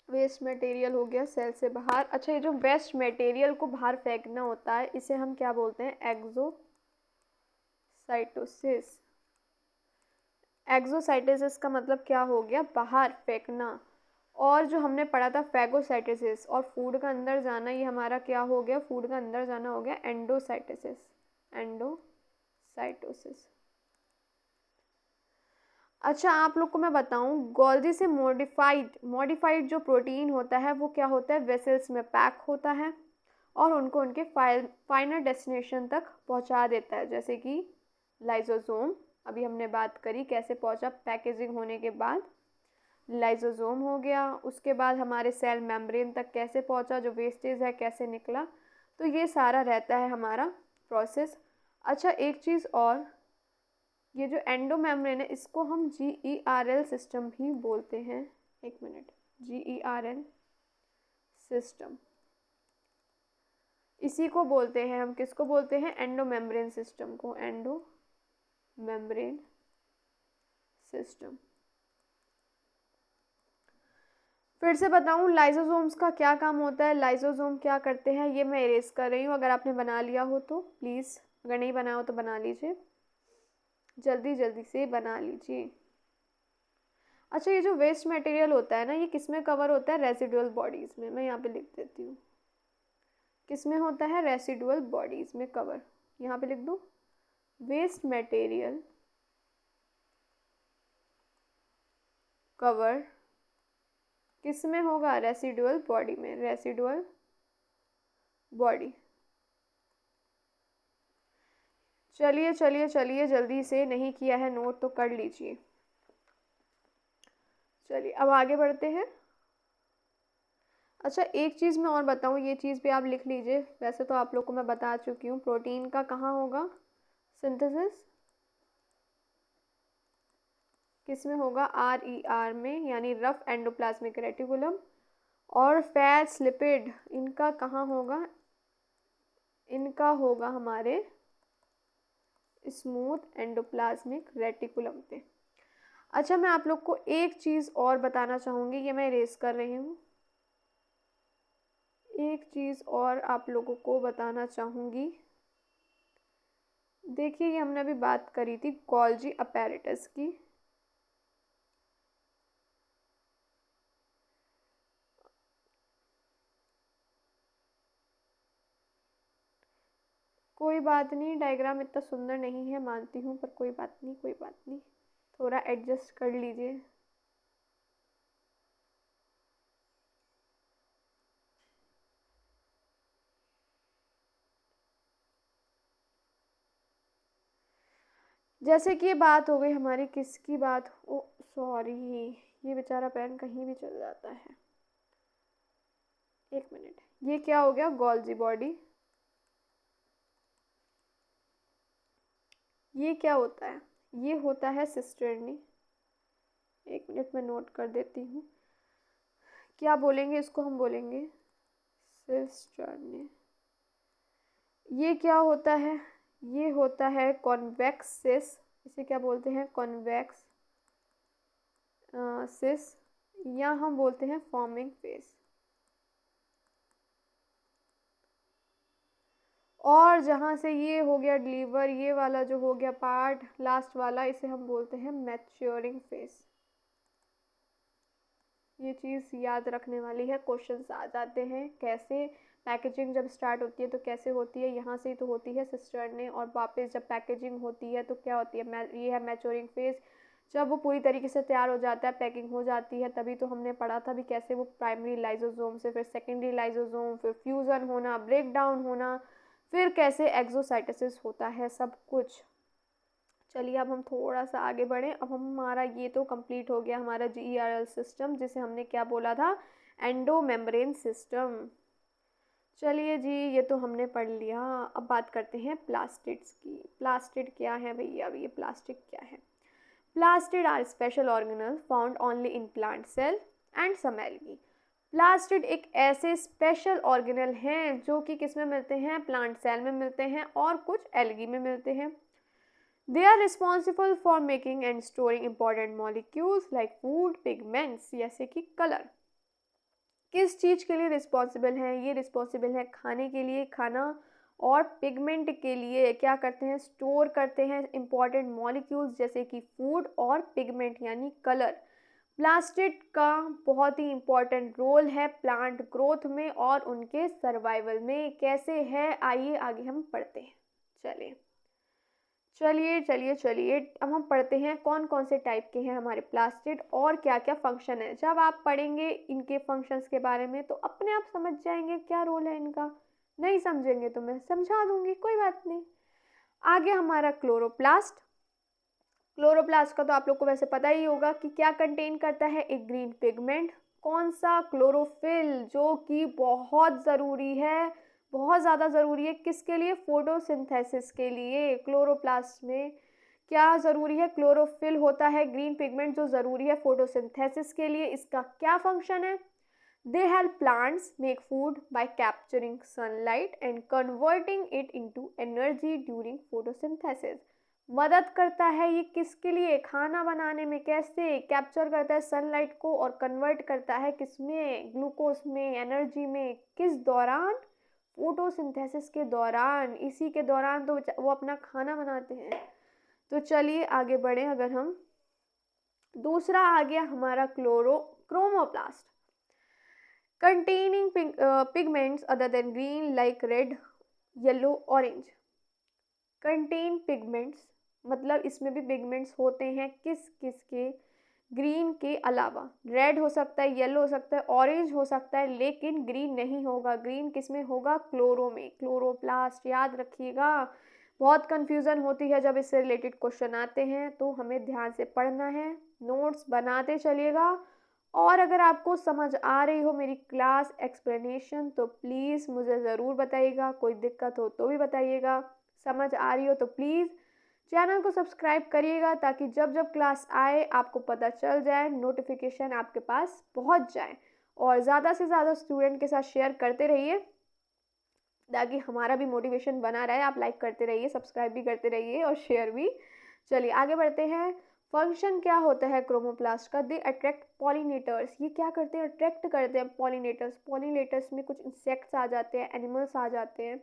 A: वेस्ट मटेरियल हो गया सेल से बाहर। अच्छा, ये जो वेस्ट मटेरियल को बाहर फेंकना होता है, इसे हम क्या बोलते हैं, एक्सोसाइटोसिस। एक्सोसाइटोसिस का मतलब क्या हो गया, बाहर फेंकना। और जो हमने पढ़ा था फैगोसाइटोसिस और फूड का अंदर जाना, ये हमारा क्या हो गया, फूड का अंदर जाना हो गया एंडोसाइटोसिस, एंडोसाइटोसिस। अच्छा, आप लोग को मैं बताऊं, गोल्जी से मॉडिफाइड जो प्रोटीन होता है वो क्या होता है, वेसल्स में पैक होता है और उनको उनके फाइनल डेस्टिनेशन तक पहुंचा देता है। जैसे कि लाइसोसोम, अभी हमने बात करी कैसे पहुंचा, पैकेजिंग होने के बाद लाइसोसोम हो गया। उसके बाद हमारे सेल मेम्ब्रेन तक कैसे पहुंचा, जो वेस्टेज है कैसे निकला, तो ये सारा रहता है हमारा प्रोसेस। अच्छा, एक चीज़ और, ये जो एंडो मेम्ब्रेन है इसको हम GERL सिस्टम भी बोलते हैं, एक मिनट, GERN सिस्टम, इसी को बोलते हैं हम, किसको बोलते हैं, एंडोमेम्ब्रेन सिस्टम को, एंडोमेम्ब्रेन सिस्टम। फिर से बताऊं लाइसोसोम्स का क्या काम होता है, लाइसोसोम क्या करते हैं, ये मैं इरेज कर रही हूँ, अगर आपने बना लिया हो तो प्लीज़, अगर नहीं बनाया हो तो बना लीजिए, जल्दी जल्दी से बना लीजिए। अच्छा, ये जो वेस्ट मटेरियल होता है ना, ये किस में कवर होता है, रेसिडुअल बॉडीज़ में, मैं यहाँ पे लिख देती हूँ, किस में होता है, रेसिडुअल बॉडीज़ में कवर, यहाँ पे लिख दूँ, वेस्ट मटेरियल कवर किस में होगा, रेसिडुअल बॉडी में, रेसिडुअल बॉडी। चलिए चलिए चलिए, जल्दी से, नहीं किया है नोट तो कर लीजिए। चलिए अब आगे बढ़ते हैं। अच्छा, एक चीज़ मैं और बताऊँ, ये चीज़ भी आप लिख लीजिए, वैसे तो आप लोग को मैं बता चुकी हूँ, प्रोटीन का कहाँ होगा सिंथेसिस, किस में होगा, RER में, यानी रफ एंडोप्लाज्मिक रेटिकुलम। और फैट्स लिपिड इनका कहाँ होगा, इनका होगा हमारे स्मूथ एंडोप्लाज्मिक रेटिकुलम पे। अच्छा, मैं आप लोग को एक चीज़ और बताना चाहूँगी, ये मैं इरेज कर रही हूँ, एक चीज़ और आप लोगों को बताना चाहूँगी। देखिए, ये हमने अभी बात करी थी गोल्जी अपैरेटस की, कोई बात नहीं, डायग्राम इतना सुंदर नहीं है मानती हूँ, पर कोई बात नहीं, कोई बात नहीं, थोड़ा एडजस्ट कर लीजिए। जैसे कि ये बात हो गई हमारी, किसकी बात, ओ सॉरी, ये बेचारा पेन कहीं भी चल जाता है, एक मिनट, ये क्या हो गया, गोल्जी बॉडी, ये क्या होता है, ये होता है सिस्टर्नी, एक मिनट में नोट कर देती हूँ, क्या बोलेंगे इसको, हम बोलेंगे सिस्टर्नी। ये क्या होता है, ये होता है कॉन्वेक्स सिस, इसे क्या बोलते हैं, कॉन्वेक्स सिस, या हम बोलते हैं फॉर्मिंग फेस। और जहाँ से ये हो गया डिलीवर, ये वाला जो हो गया पार्ट लास्ट वाला, इसे हम बोलते हैं मैच्योरिंग फेस। ये चीज़ याद रखने वाली है, क्वेश्चंस आ जाते हैं, कैसे पैकेजिंग जब स्टार्ट होती है तो कैसे होती है, यहाँ से ही तो होती है सिस्टर्ने, और वापस जब पैकेजिंग होती है तो क्या होती है, ये है मैच्योरिंग फेज, जब वो पूरी तरीके से तैयार हो जाता है, पैकिंग हो जाती है, तभी तो हमने पढ़ा था भी कैसे वो प्राइमरी लाइजोसोम से फिर सेकेंडरी लाइजोसोम, फिर फ्यूज़न होना, ब्रेक डाउन होना, फिर कैसे एक्सोसाइटोसिस होता है, सब कुछ। चलिए अब हम थोड़ा सा आगे बढ़ें, अब हमारा ये तो कंप्लीट हो गया हमारा GERL सिस्टम, जिसे हमने क्या बोला था, एंडोमेम्ब्रेन सिस्टम। चलिए जी, ये तो हमने पढ़ लिया, अब बात करते हैं प्लास्टिड्स की। प्लास्टिड क्या है भैया, अब ये प्लास्टिक क्या है, plastid are special organelle found only in plant cell and some algae. Plastid एक ऐसे स्पेशल ऑर्गेनल हैं जो कि किस में मिलते हैं, प्लांट सेल में मिलते हैं और कुछ एल्गी में मिलते हैं। They are responsible for making and storing important molecules like food, pigments जैसे कि कलर। किस चीज़ के लिए रिस्पॉन्सिबल हैं, ये रिस्पॉन्सिबल है खाने के लिए, खाना, और पिगमेंट के लिए क्या करते हैं, स्टोर करते हैं इंपॉर्टेंट मॉलिक्यूल्स जैसे कि फूड और पिगमेंट यानी कलर। प्लास्टिड का बहुत ही इम्पॉर्टेंट रोल है प्लांट ग्रोथ में और उनके सर्वाइवल में, कैसे है आइए आगे हम पढ़ते हैं। चलिए चलिए चलिए चलिए, अब हम पढ़ते हैं कौन कौन से टाइप के हैं हमारे प्लास्टिड और क्या क्या फंक्शन है। जब आप पढ़ेंगे इनके फंक्शंस के बारे में तो अपने आप समझ जाएंगे क्या रोल है इनका, नहीं समझेंगे तो मैं समझा दूंगी, कोई बात नहीं। आगे हमारा क्लोरोप्लास्ट। क्लोरोप्लास्ट का तो आप लोग को वैसे पता ही होगा कि क्या कंटेन करता है, एक ग्रीन पिगमेंट, कौन सा, क्लोरोफिल, जो कि बहुत ज़रूरी है, बहुत ज़्यादा ज़रूरी है, किसके लिए, फोटोसिंथेसिस के लिए क्लोरोप्लास्ट में क्या ज़रूरी है? क्लोरोफिल होता है ग्रीन पिगमेंट जो ज़रूरी है फोटोसिंथेसिस के लिए। इसका क्या फंक्शन है? They help plants make food by capturing sunlight and converting it into energy during photosynthesis. मदद करता है ये किसके लिए? खाना बनाने में। कैसे? कैप्चर करता है सनलाइट को और कन्वर्ट करता है किसमें? ग्लूकोज में, एनर्जी में। किस दौरान? फोटोसिंथेसिस के दौरान। इसी के दौरान तो वो अपना खाना बनाते हैं। तो चलिए आगे बढ़ें। अगर हम दूसरा आ गया हमारा chromoplast containing pigments other than green like red, yellow, orange. Contain pigments मतलब इसमें भी पिगमेंट्स होते हैं किस किस के? ग्रीन के अलावा। रेड हो सकता है, येलो हो सकता है, ऑरेंज हो सकता है, लेकिन ग्रीन नहीं होगा। ग्रीन किस में होगा? क्लोरो में। क्लोरोप्लास्ट याद रखिएगा। बहुत कन्फ्यूज़न होती है जब इससे रिलेटेड क्वेश्चन आते हैं, तो हमें ध्यान से पढ़ना है, नोट्स बनाते चलिएगा। और अगर आपको समझ आ रही हो मेरी क्लास एक्सप्लेनेशन तो प्लीज़ मुझे ज़रूर बताइएगा। कोई दिक्कत हो तो भी बताइएगा। समझ आ रही हो तो प्लीज़ चैनल को सब्सक्राइब करिएगा ताकि जब जब क्लास आए आपको पता चल जाए, नोटिफिकेशन आपके पास पहुंच जाए। और ज़्यादा से ज़्यादा स्टूडेंट के साथ शेयर करते रहिए ताकि हमारा भी मोटिवेशन बना रहे। आप लाइक करते रहिए, सब्सक्राइब भी करते रहिए और शेयर भी। चलिए आगे बढ़ते हैं। फंक्शन क्या होता है क्रोमोप्लास्ट का? They attract pollinators. ये क्या करते हैं? अट्रैक्ट करते हैं पॉलिनेटर्स। पॉलिनेटर्स में कुछ इंसेक्ट्स आ जाते हैं, एनिमल्स आ जाते हैं।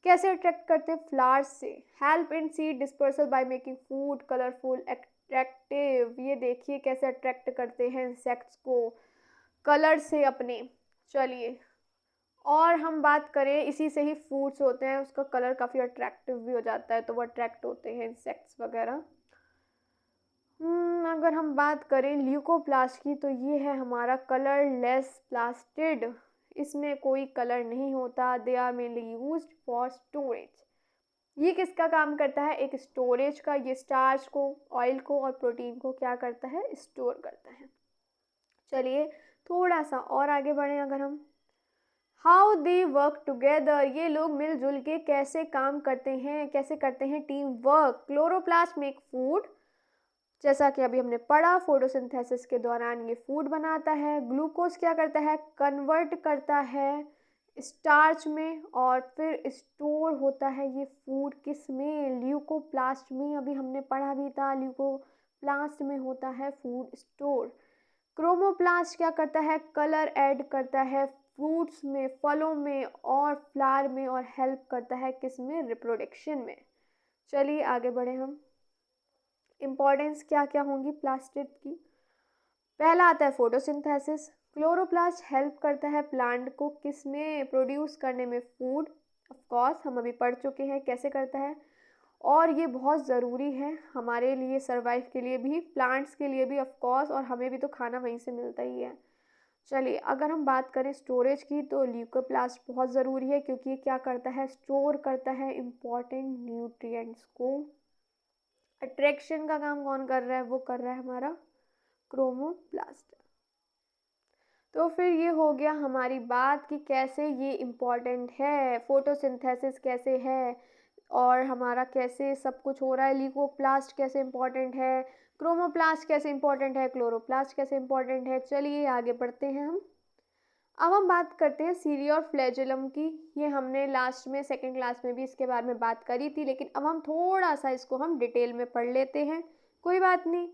A: कैसे अट्रैक्ट करते हैं? फ्लावर्स से। Help in seed dispersal by making food colourful attractive. ये देखिए कैसे अट्रैक्ट करते हैं इंसेक्ट्स को कलर से अपने। चलिए और हम बात करें, इसी से ही फ्रूट्स होते हैं, उसका कलर काफ़ी अट्रैक्टिव भी हो जाता है, तो वो अट्रैक्ट होते हैं इंसेक्ट्स वगैरह। अगर हम बात करें ल्यूकोप्लास्ट की तो ये है हमारा कलरलेस प्लास्टिड। इसमें कोई कलर नहीं होता। They are mainly used for storage. ये किसका काम करता है? एक स्टोरेज का। ये स्टार्च को, ऑयल को और प्रोटीन को क्या करता है? स्टोर करता है। चलिए थोड़ा सा और आगे बढ़ें। अगर हम हाउ दे वर्क टुगेदर, ये लोग मिलजुल के कैसे काम करते हैं? कैसे करते हैं team work? Chloroplast make food, जैसा कि अभी हमने पढ़ा फोटोसिंथेसिस के दौरान ये फूड बनाता है। ग्लूकोज क्या करता है? कन्वर्ट करता है स्टार्च में और फिर स्टोर होता है ये फूड किस में? ल्यूकोप्लास्ट में। अभी हमने पढ़ा भी था, ल्यूकोप्लास्ट में होता है फूड स्टोर। क्रोमोप्लास्ट क्या करता है? कलर ऐड करता है फ्रूट्स में, फलों में और फ्लावर में और हेल्प करता है किस में? रिप्रोडक्शन में। चलिए आगे बढ़े हम। इम्पॉर्टेंस क्या क्या होंगी प्लास्टिड की? पहला आता है फोटोसिंथेसिस। क्लोरोप्लास्ट हेल्प करता है प्लांट को किस में? प्रोड्यूस करने में फूड। ऑफ कोर्स हम अभी पढ़ चुके हैं कैसे करता है, और ये बहुत ज़रूरी है हमारे लिए, सर्वाइव के लिए भी, प्लांट्स के लिए भी ऑफ कोर्स, और हमें भी तो खाना वहीं से मिलता ही है। चलिए अगर हम बात करें स्टोरेज की तो ल्यूकोप्लास्ट बहुत ज़रूरी है क्योंकि ये क्या करता है? स्टोर करता है इम्पॉर्टेंट न्यूट्रिएंट्स को। अट्रैक्शन का काम कौन कर रहा है? वो कर रहा है हमारा क्रोमोप्लास्ट। तो फिर ये हो गया हमारी बात कि कैसे ये इम्पॉर्टेंट है, फोटोसिंथेसिस कैसे है और हमारा कैसे सब कुछ हो रहा है। ल्यूकोप्लास्ट कैसे इम्पॉर्टेंट है, क्रोमोप्लास्ट कैसे इम्पॉर्टेंट है, क्लोरोप्लास्ट कैसे इम्पॉर्टेंट है। चलिए आगे बढ़ते हैं हम। अब हम बात करते हैं सीलिया और फ्लैजेलम की। ये हमने लास्ट में सेकंड क्लास में भी इसके बारे में बात करी थी, लेकिन अब हम थोड़ा सा इसको हम डिटेल में पढ़ लेते हैं, कोई बात नहीं।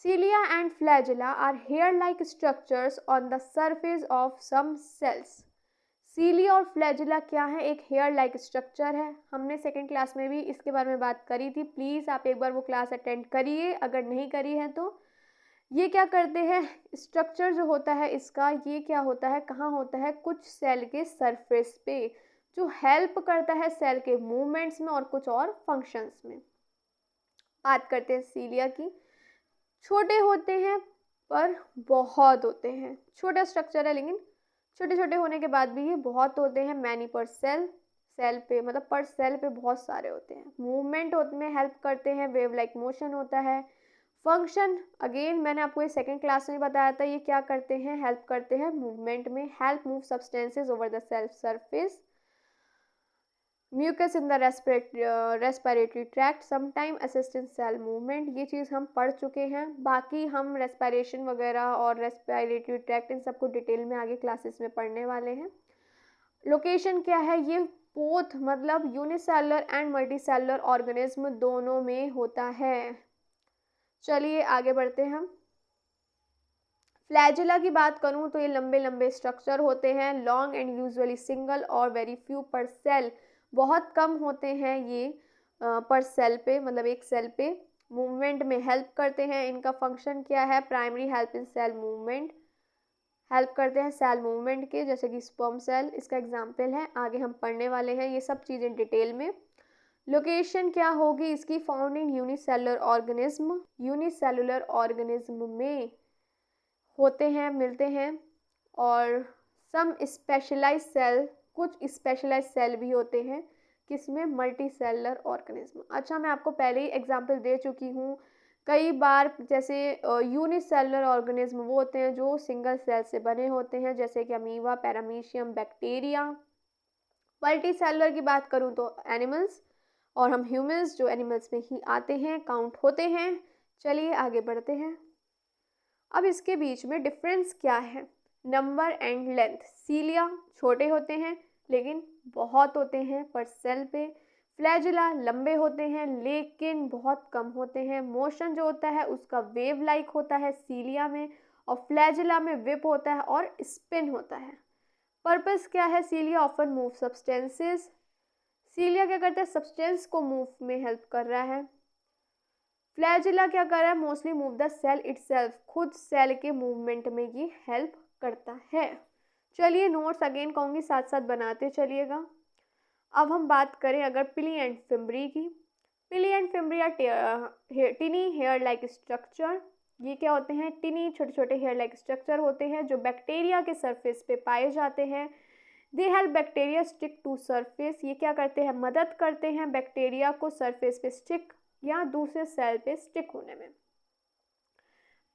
A: Cilia and flagella are hair-like structures on the surface of some cells. Cilia और flagella क्या है? एक hair-like structure है। हमने सेकेंड क्लास में भी इसके बारे में बात करी थी। प्लीज़ आप एक बार वो क्लास अटेंड करिए अगर नहीं करी है तो। ये क्या करते हैं? स्ट्रक्चर जो होता है इसका, ये क्या होता है, कहाँ होता है? कुछ सेल के सरफेस पे, जो हेल्प करता है सेल के मूवमेंट्स में और कुछ और फंक्शंस में। बात करते हैं सीलिया की। छोटे होते हैं पर बहुत होते हैं। छोटा स्ट्रक्चर है लेकिन छोटे छोटे होने के बाद भी ये बहुत होते हैं। मैनी पर सेल, सेल पे मतलब पर सेल पे बहुत सारे होते हैं। मूवमेंट होने में हेल्प करते हैं, वेव लाइक मोशन होता है। फंक्शन अगेन मैंने आपको ये सेकंड क्लास में बताया था, ये क्या करते हैं? हेल्प करते हैं मूवमेंट में। Help move substances over the cell surface. Mucus in the respiratory tract sometime assist in cell movement, ये चीज़ हम पढ़ चुके हैं। बाकी हम रेस्पिरेशन वगैरह और रेस्पिरेटरी ट्रैक्ट इन सबको डिटेल में आगे क्लासेस में पढ़ने वाले हैं। लोकेशन क्या है, ये बोथ मतलब यूनिसेलुलर एंड मल्टीसेलुलर ऑर्गेनिज्म दोनों में होता है। चलिए आगे बढ़ते हैं हम। फ्लैजिला की बात करूं तो ये लंबे लंबे स्ट्रक्चर होते हैं, लॉन्ग एंड यूजुअली सिंगल और वेरी फ्यू पर सेल, बहुत कम होते हैं ये पर सेल पे, मतलब एक सेल पे। मूवमेंट में हेल्प करते हैं, इनका फंक्शन क्या है, primary help in cell movement, help करते हैं सेल मूवमेंट के, जैसे कि स्पर्म सेल इसका एग्जाम्पल है। आगे हम पढ़ने वाले हैं ये सब चीज़ें डिटेल में। लोकेशन क्या होगी इसकी, found in unicellular organism, unicellular organism में होते हैं, मिलते हैं। और सम स्पेशलाइज सेल, कुछ स्पेशलाइज सेल भी होते हैं किसमें, मल्टी सेलुलर ऑर्गेनिज्म। अच्छा, मैं आपको पहले ही एग्जांपल दे चुकी हूँ कई बार, जैसे यूनिसेलुलर ऑर्गेनिज्म वो होते हैं जो सिंगल सेल से बने होते हैं, जैसे कि amoeba, paramecium, bacteria. Multi cellular की बात करूँ तो एनिमल्स, और हम ह्यूमंस जो एनिमल्स में ही आते हैं, काउंट होते हैं। चलिए आगे बढ़ते हैं। अब इसके बीच में डिफरेंस क्या है, नंबर एंड लेंथ। सीलिया छोटे होते हैं लेकिन बहुत होते हैं पर सेल पे। फ्लैजिला लंबे होते हैं लेकिन बहुत कम होते हैं। मोशन जो होता है उसका वेव लाइक होता है सीलिया में, और फ्लैजिला में विप होता है और स्पिन होता है। पर्पस क्या है, सीलिया ऑफन मूव सब्सटेंसेस, सीलिया क्या करता है, सब्सटेंस को मूव में हेल्प कर रहा है। फ्लैजिला क्या कर रहा है, mostly move the cell itself, खुद सेल के मूवमेंट में ये हेल्प करता है। चलिए नोट्स अगेन कहूँगी, साथ साथ बनाते चलिएगा। अब हम बात करें अगर पिली एंड फिम्बरी की। Pili and fimbriae are tiny hair like structure, ये क्या होते हैं, टिनी छोटे छोटे हेयर लाइक स्ट्रक्चर होते हैं जो बैक्टीरिया के सरफेस पे पाए जाते हैं। They help bacteria stick to surface, ये क्या करते हैं, मदद करते हैं बैक्टीरिया को सरफेस पे स्टिक या दूसरे सेल पे स्टिक होने में।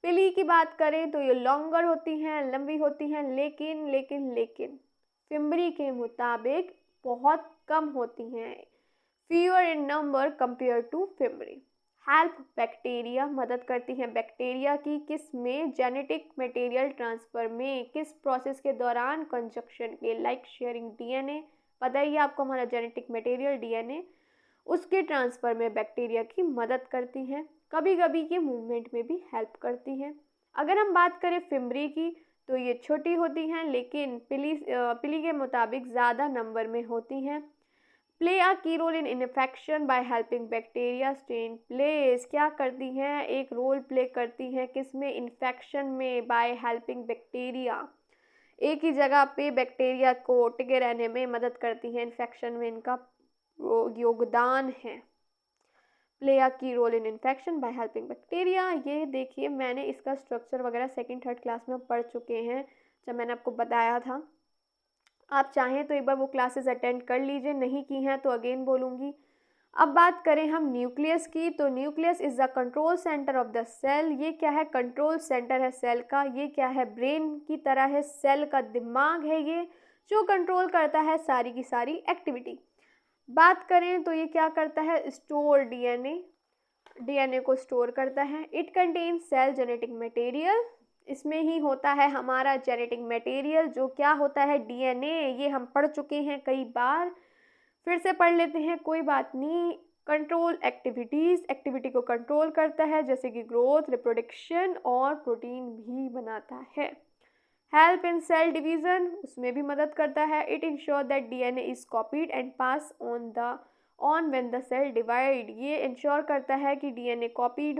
A: पिली की बात करें तो ये लॉन्गर होती हैं, लंबी होती हैं, लेकिन फिम्बरी के मुताबिक बहुत कम होती हैं, fewer in number compare to fimbriae. Help bacteria, मदद करती हैं बैक्टीरिया की, किस में, जेनेटिक मटेरियल ट्रांसफर में, किस प्रोसेस के दौरान, कंजक्शन के, लाइक शेयरिंग डीएनए, पता ही है आपको हमारा जेनेटिक मटेरियल डीएनए, उसके ट्रांसफ़र में बैक्टीरिया की मदद करती हैं। कभी कभी ये मूवमेंट में भी हेल्प करती हैं। अगर हम बात करें फिम्बरी की तो ये छोटी होती हैं लेकिन पिली के मुताबिक ज़्यादा नंबर में होती हैं। Play a key role in infection by helping bacteria stay in place, क्या करती हैं, एक रोल प्ले करती हैं किस में, इन्फेक्शन में, बाय हेल्पिंग बैक्टीरिया, एक ही जगह पे बैक्टीरिया को टिके रहने में मदद करती हैं, इन्फेक्शन में इनका योगदान है। Play a key role in infection by helping bacteria, ये देखिए मैंने इसका स्ट्रक्चर वगैरह सेकंड थर्ड क्लास में पढ़ चुके हैं जब मैंने आपको बताया था। आप चाहें तो एक बार वो क्लासेस अटेंड कर लीजिए, नहीं की हैं तो अगेन बोलूँगी। अब बात करें हम न्यूक्लियस की, तो nucleus is the control centre of the cell, ये क्या है, कंट्रोल सेंटर है सेल का। ये क्या है, ब्रेन की तरह है, सेल का दिमाग है ये, जो कंट्रोल करता है सारी की सारी एक्टिविटी। बात करें तो ये क्या करता है, स्टोर डीएनए को स्टोर करता है। It contain cell genetic material, इसमें ही होता है हमारा जेनेटिक मटेरियल जो क्या होता है, डीएनए, ये हम पढ़ चुके हैं कई बार, फिर से पढ़ लेते हैं, कोई बात नहीं। कंट्रोल एक्टिविटीज़, एक्टिविटी को कंट्रोल करता है जैसे कि ग्रोथ, रिप्रोडक्शन और प्रोटीन भी बनाता है। हेल्प इन सेल डिवीज़न, उसमें भी मदद करता है। It ensure that DNA is copied and pass on when the cell divide, ये इंश्योर करता है कि डीएनए कॉपी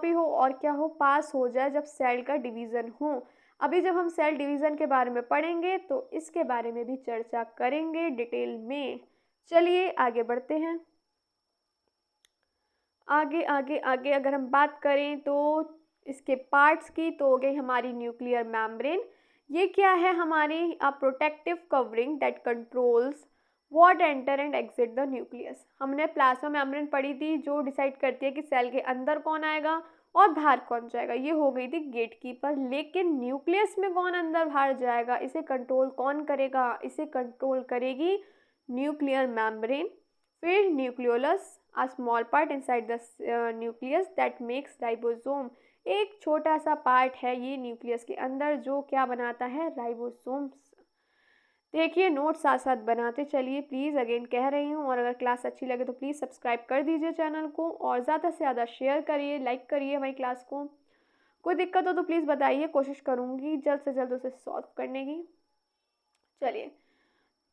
A: हो और क्या हो, पास हो जाए जब सेल का डिवीज़न हो। अभी जब हम सेल डिवीज़न के बारे में पढ़ेंगे तो इसके बारे में भी चर्चा करेंगे डिटेल में। चलिए आगे बढ़ते हैं। आगे आगे आगे अगर हम बात करें तो इसके पार्ट्स की, तो हो गई हमारी न्यूक्लियर मेम्ब्रेन, ये क्या है, हमारी protective covering that controls what enter and exit the nucleus. हमने प्लाज्मा मेम्ब्रेन पढ़ी थी जो डिसाइड करती है कि सेल के अंदर कौन आएगा और बाहर कौन जाएगा, ये हो गई थी गेट कीपर। लेकिन न्यूक्लियस में कौन अंदर बाहर जाएगा, इसे कंट्रोल कौन करेगा, इसे कंट्रोल करेगी न्यूक्लियर मेम्ब्रेन, फिर nucleolus, a small part inside the nucleus that makes ribosome. एक छोटा सा पार्ट है ये न्यूक्लियस के अंदर जो क्या बनाता है, राइबोसोम्स। देखिए नोट्स साथ साथ बनाते चलिए प्लीज़, अगेन कह रही हूँ। और अगर क्लास अच्छी लगे तो प्लीज़ सब्सक्राइब कर दीजिए चैनल को, और ज़्यादा से ज़्यादा शेयर करिए, लाइक करिए हमारी क्लास को। कोई दिक्कत हो तो प्लीज़ बताइए, कोशिश करूँगी जल्द से जल्द उसे सॉल्व करने की। चलिए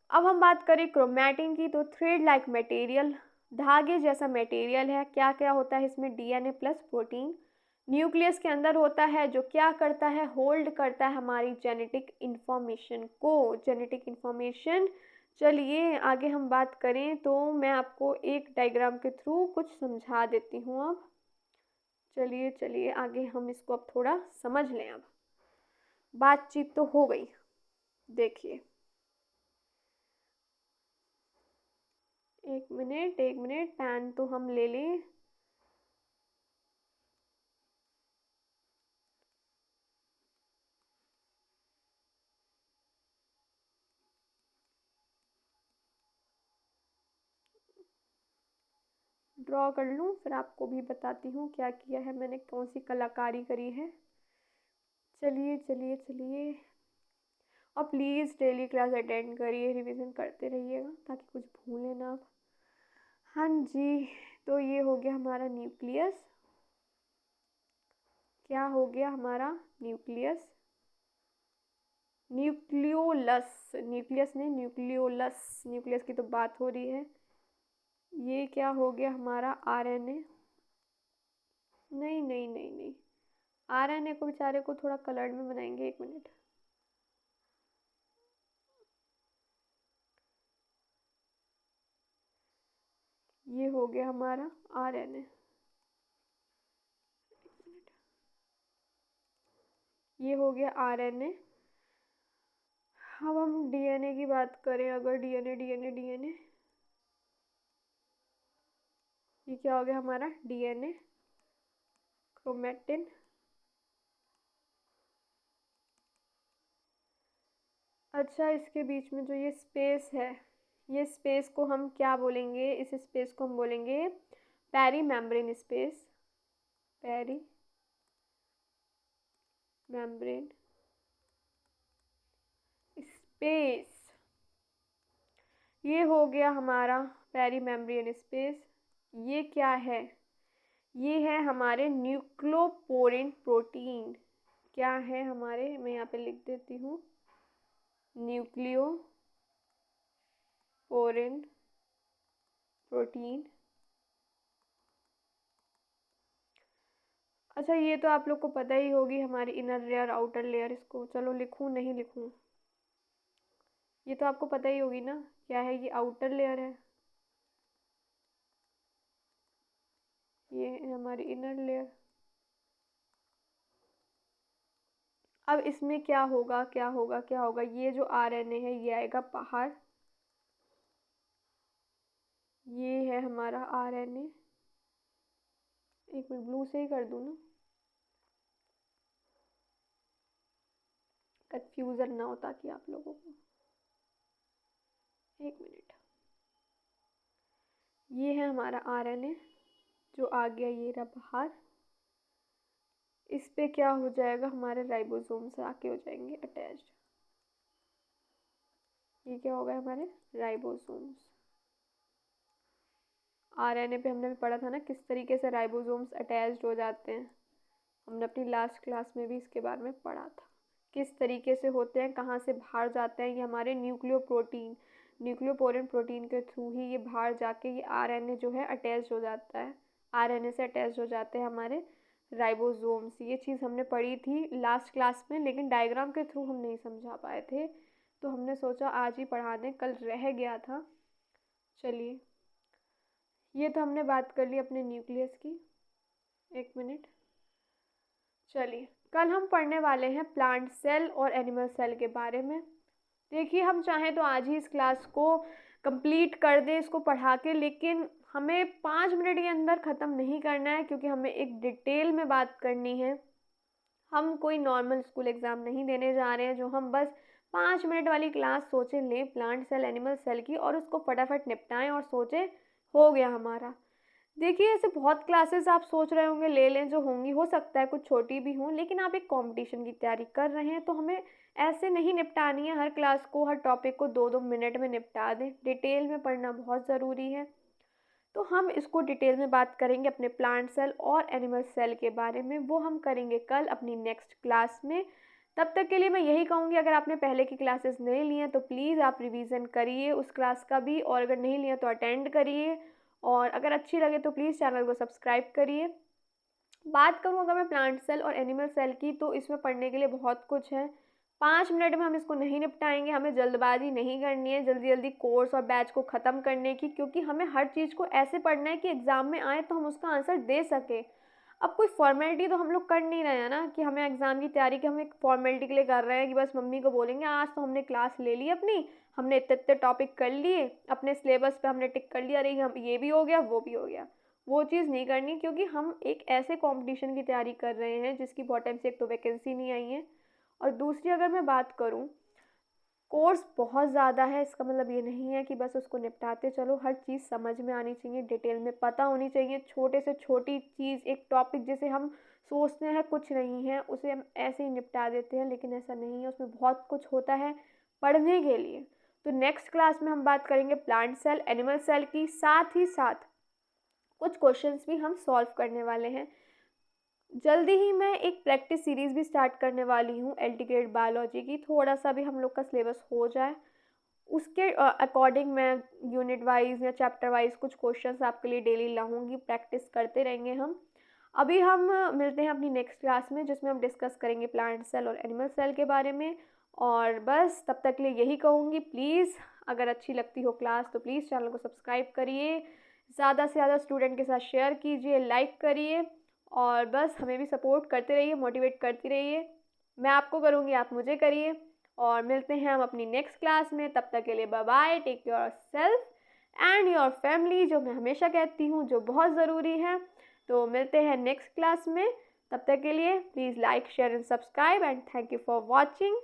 A: अब हम बात करें क्रोमैटिन की, तो थ्रेड लाइक मटेरियल, धागे जैसा मटेरियल है। क्या क्या होता है इसमें, डीएनए प्लस प्रोटीन न्यूक्लियस के अंदर होता है, जो क्या करता है, होल्ड करता है हमारी जेनेटिक इन्फॉर्मेशन को, जेनेटिक इन्फॉर्मेशन। चलिए आगे हम बात करें तो मैं आपको एक डायग्राम के थ्रू कुछ समझा देती हूँ अब। चलिए चलिए आगे हम इसको अब थोड़ा समझ लें। अब बातचीत तो हो गई, देखिए एक मिनट एक मिनट, पेन तो हम ले लें। ड्रॉ कर लूँ, फिर आपको भी बताती हूँ क्या किया है मैंने, कौन सी कलाकारी करी है। चलिए चलिए चलिए, और प्लीज़ डेली क्लास अटेंड करिए, रिवीजन करते रहिएगा ताकि कुछ भूलें ना आप। हाँ जी, तो ये हो गया हमारा न्यूक्लियस। क्या हो गया हमारा, न्यूक्लियस, न्यूक्लियोलस, न्यूक्लियस नहीं न्यूक्लियोलस, न्यूक्लियस की तो बात हो रही है। ये क्या हो गया हमारा, आरएनए। नहीं नहीं नहीं नहीं, आरएनए को बेचारे को थोड़ा कलर्ड में बनाएंगे, एक मिनट। ये हो गया हमारा आरएनए, ये हो गया आरएनए। अब हम डीएनए की बात करें, अगर डीएनए डीएनए डीएनए, ये क्या हो गया हमारा, डीएनए, क्रोमैटिन। अच्छा इसके बीच में जो ये स्पेस है, ये स्पेस को हम क्या बोलेंगे, इस स्पेस को हम बोलेंगे peri membrane space, peri membrane space. ये हो गया हमारा पेरी मेम्ब्रेन स्पेस। ये क्या है, ये है हमारे न्यूक्लियोपोरिन प्रोटीन। क्या है हमारे, मैं यहाँ पे लिख देती हूँ, न्यूक्लियोपोरिन प्रोटीन। अच्छा ये तो आप लोग को पता ही होगी, हमारी इनर लेयर आउटर लेयर, इसको चलो लिखूँ नहीं लिखूँ, ये तो आपको पता ही होगी ना, क्या है ये, आउटर लेयर है, ये है हमारी इनर लेयर। अब इसमें क्या होगा क्या होगा क्या होगा, ये जो आरएनए है ये आएगा बाहर, ये है हमारा आरएनए। एक मिनट ब्लू से ही कर दूँ ना, कंफ्यूजन ना हो ताकि आप लोगों को। एक मिनट, ये है हमारा आरएनए जो आ गया, ये रहा बाहर। इस पे क्या हो जाएगा, हमारे राइबोसोम से आके हो जाएंगे अटैच्ड। ये क्या हो गया, हमारे राइबोसोम्स। आरएनए पे हमने भी पढ़ा था ना किस तरीके से राइबोसोम्स अटैच्ड हो जाते हैं, हमने अपनी लास्ट क्लास में भी इसके बारे में पढ़ा था, किस तरीके से होते हैं, कहाँ से बाहर जाते हैं। ये हमारे न्यूक्लियोप्रोटीन, न्यूक्लियोपोरिन प्रोटीन के थ्रू ही ये बाहर जाके ये आरएनए जो है अटैच हो जाता है, आरएनए से अटैच हो जाते हैं हमारे राइबोसोम्स। ये चीज़ हमने पढ़ी थी लास्ट क्लास में, लेकिन डायग्राम के थ्रू हम नहीं समझा पाए थे, तो हमने सोचा आज ही पढ़ा दें, कल रह गया था। चलिए ये तो हमने बात कर ली अपने न्यूक्लियस की। एक मिनट, चलिए कल हम पढ़ने वाले हैं प्लांट सेल और एनिमल सेल के बारे में। देखिए हम चाहें तो आज ही इस क्लास को कंप्लीट कर दें इसको पढ़ा के, लेकिन हमें 5 मिनट के अंदर ख़त्म नहीं करना है, क्योंकि हमें एक डिटेल में बात करनी है। हम कोई नॉर्मल स्कूल एग्ज़ाम नहीं देने जा रहे हैं जो हम बस 5 मिनट वाली क्लास सोचें लें प्लांट सेल एनिमल सेल की और उसको फटाफट निपटाएं और सोचें हो गया हमारा। देखिए ऐसे बहुत क्लासेस आप सोच रहे होंगे ले लें जो होंगी, हो सकता है कुछ छोटी भी हों, लेकिन आप एक कंपटीशन की तैयारी कर रहे हैं तो हमें ऐसे नहीं निपटानी है हर क्लास को, हर टॉपिक को 2-2 मिनट में निपटा दें। डिटेल में पढ़ना बहुत ज़रूरी है। तो हम इसको डिटेल में बात करेंगे अपने प्लांट सेल और एनिमल सेल के बारे में, वो हम करेंगे कल अपनी नेक्स्ट क्लास में। तब तक के लिए मैं यही कहूँगी अगर आपने पहले की क्लासेस नहीं ली हैं तो प्लीज़ आप रिवीजन करिए उस क्लास का भी, और अगर नहीं लिया तो अटेंड करिए, और अगर अच्छी लगे तो प्लीज़ चैनल को सब्सक्राइब करिए। बात करूँ अगर मैं प्लांट सेल और एनिमल सेल की तो इसमें पढ़ने के लिए बहुत कुछ है। 5 मिनट में हम इसको नहीं निपटाएँगे, हमें जल्दबाज़ी नहीं करनी है जल्दी-जल्दी कोर्स और बैच को ख़त्म करने की, क्योंकि हमें हर चीज़ को ऐसे पढ़ना है कि एग्ज़ाम में आए तो हम उसका आंसर दे सकें। अब कोई फ़ॉर्मेलिटी तो हम लोग कर नहीं रहे हैं ना कि हमें एग्ज़ाम की तैयारी की हम एक फ़ॉर्मेलिटी के लिए कर रहे हैं कि बस मम्मी को बोलेंगे आज तो हमने क्लास ले ली अपनी, हमने इतने-इतने टॉपिक कर लिए, अपने सिलेबस पे हमने टिक कर लिया, अरे हम ये भी हो गया, वो भी हो गया। वो चीज़ नहीं करनी, क्योंकि हम एक ऐसे कॉम्पिटिशन की तैयारी कर रहे हैं जिसकी बहुत टाइम से एक तो वैकेंसी नहीं आई है, और दूसरी अगर मैं बात करूँ कोर्स बहुत ज़्यादा है, इसका मतलब ये नहीं है कि बस उसको निपटाते चलो, हर चीज़ समझ में आनी चाहिए, डिटेल में पता होनी चाहिए। छोटे से छोटी चीज़ एक टॉपिक जिसे हम सोचते हैं कुछ नहीं है उसे हम ऐसे ही निपटा देते हैं, लेकिन ऐसा नहीं है, उसमें बहुत कुछ होता है पढ़ने के लिए। तो नेक्स्ट क्लास में हम बात करेंगे प्लांट सेल एनिमल सेल की, साथ ही साथ कुछ क्वेश्चंस भी हम सॉल्व करने वाले हैं। जल्दी ही मैं एक प्रैक्टिस सीरीज़ भी स्टार्ट करने वाली हूँ एल्टीग्रेड बायोलॉजी की, थोड़ा सा भी हम लोग का सिलेबस हो जाए उसके अकॉर्डिंग मैं यूनिट वाइज या चैप्टर वाइज कुछ क्वेश्चंस आपके लिए डेली लाऊंगी, प्रैक्टिस करते रहेंगे हम। अभी हम मिलते हैं अपनी नेक्स्ट क्लास में जिसमें हम डिस्कस करेंगे प्लांट सेल और एनिमल सेल के बारे में। और बस तब तक के लिए यही कहूँगी, प्लीज़ अगर अच्छी लगती हो क्लास तो प्लीज़ चैनल को सब्सक्राइब करिए, ज़्यादा से ज़्यादा स्टूडेंट के साथ शेयर कीजिए, लाइक करिए, और बस हमें भी सपोर्ट करते रहिए, मोटिवेट करती रहिए। मैं आपको करूँगी, आप मुझे करिए, और मिलते हैं हम अपनी नेक्स्ट क्लास में। तब तक के लिए bye bye, take care yourself and your family, जो मैं हमेशा कहती हूँ जो बहुत ज़रूरी है। तो मिलते हैं नेक्स्ट क्लास में, तब तक के लिए please like share and subscribe and thank you for watching.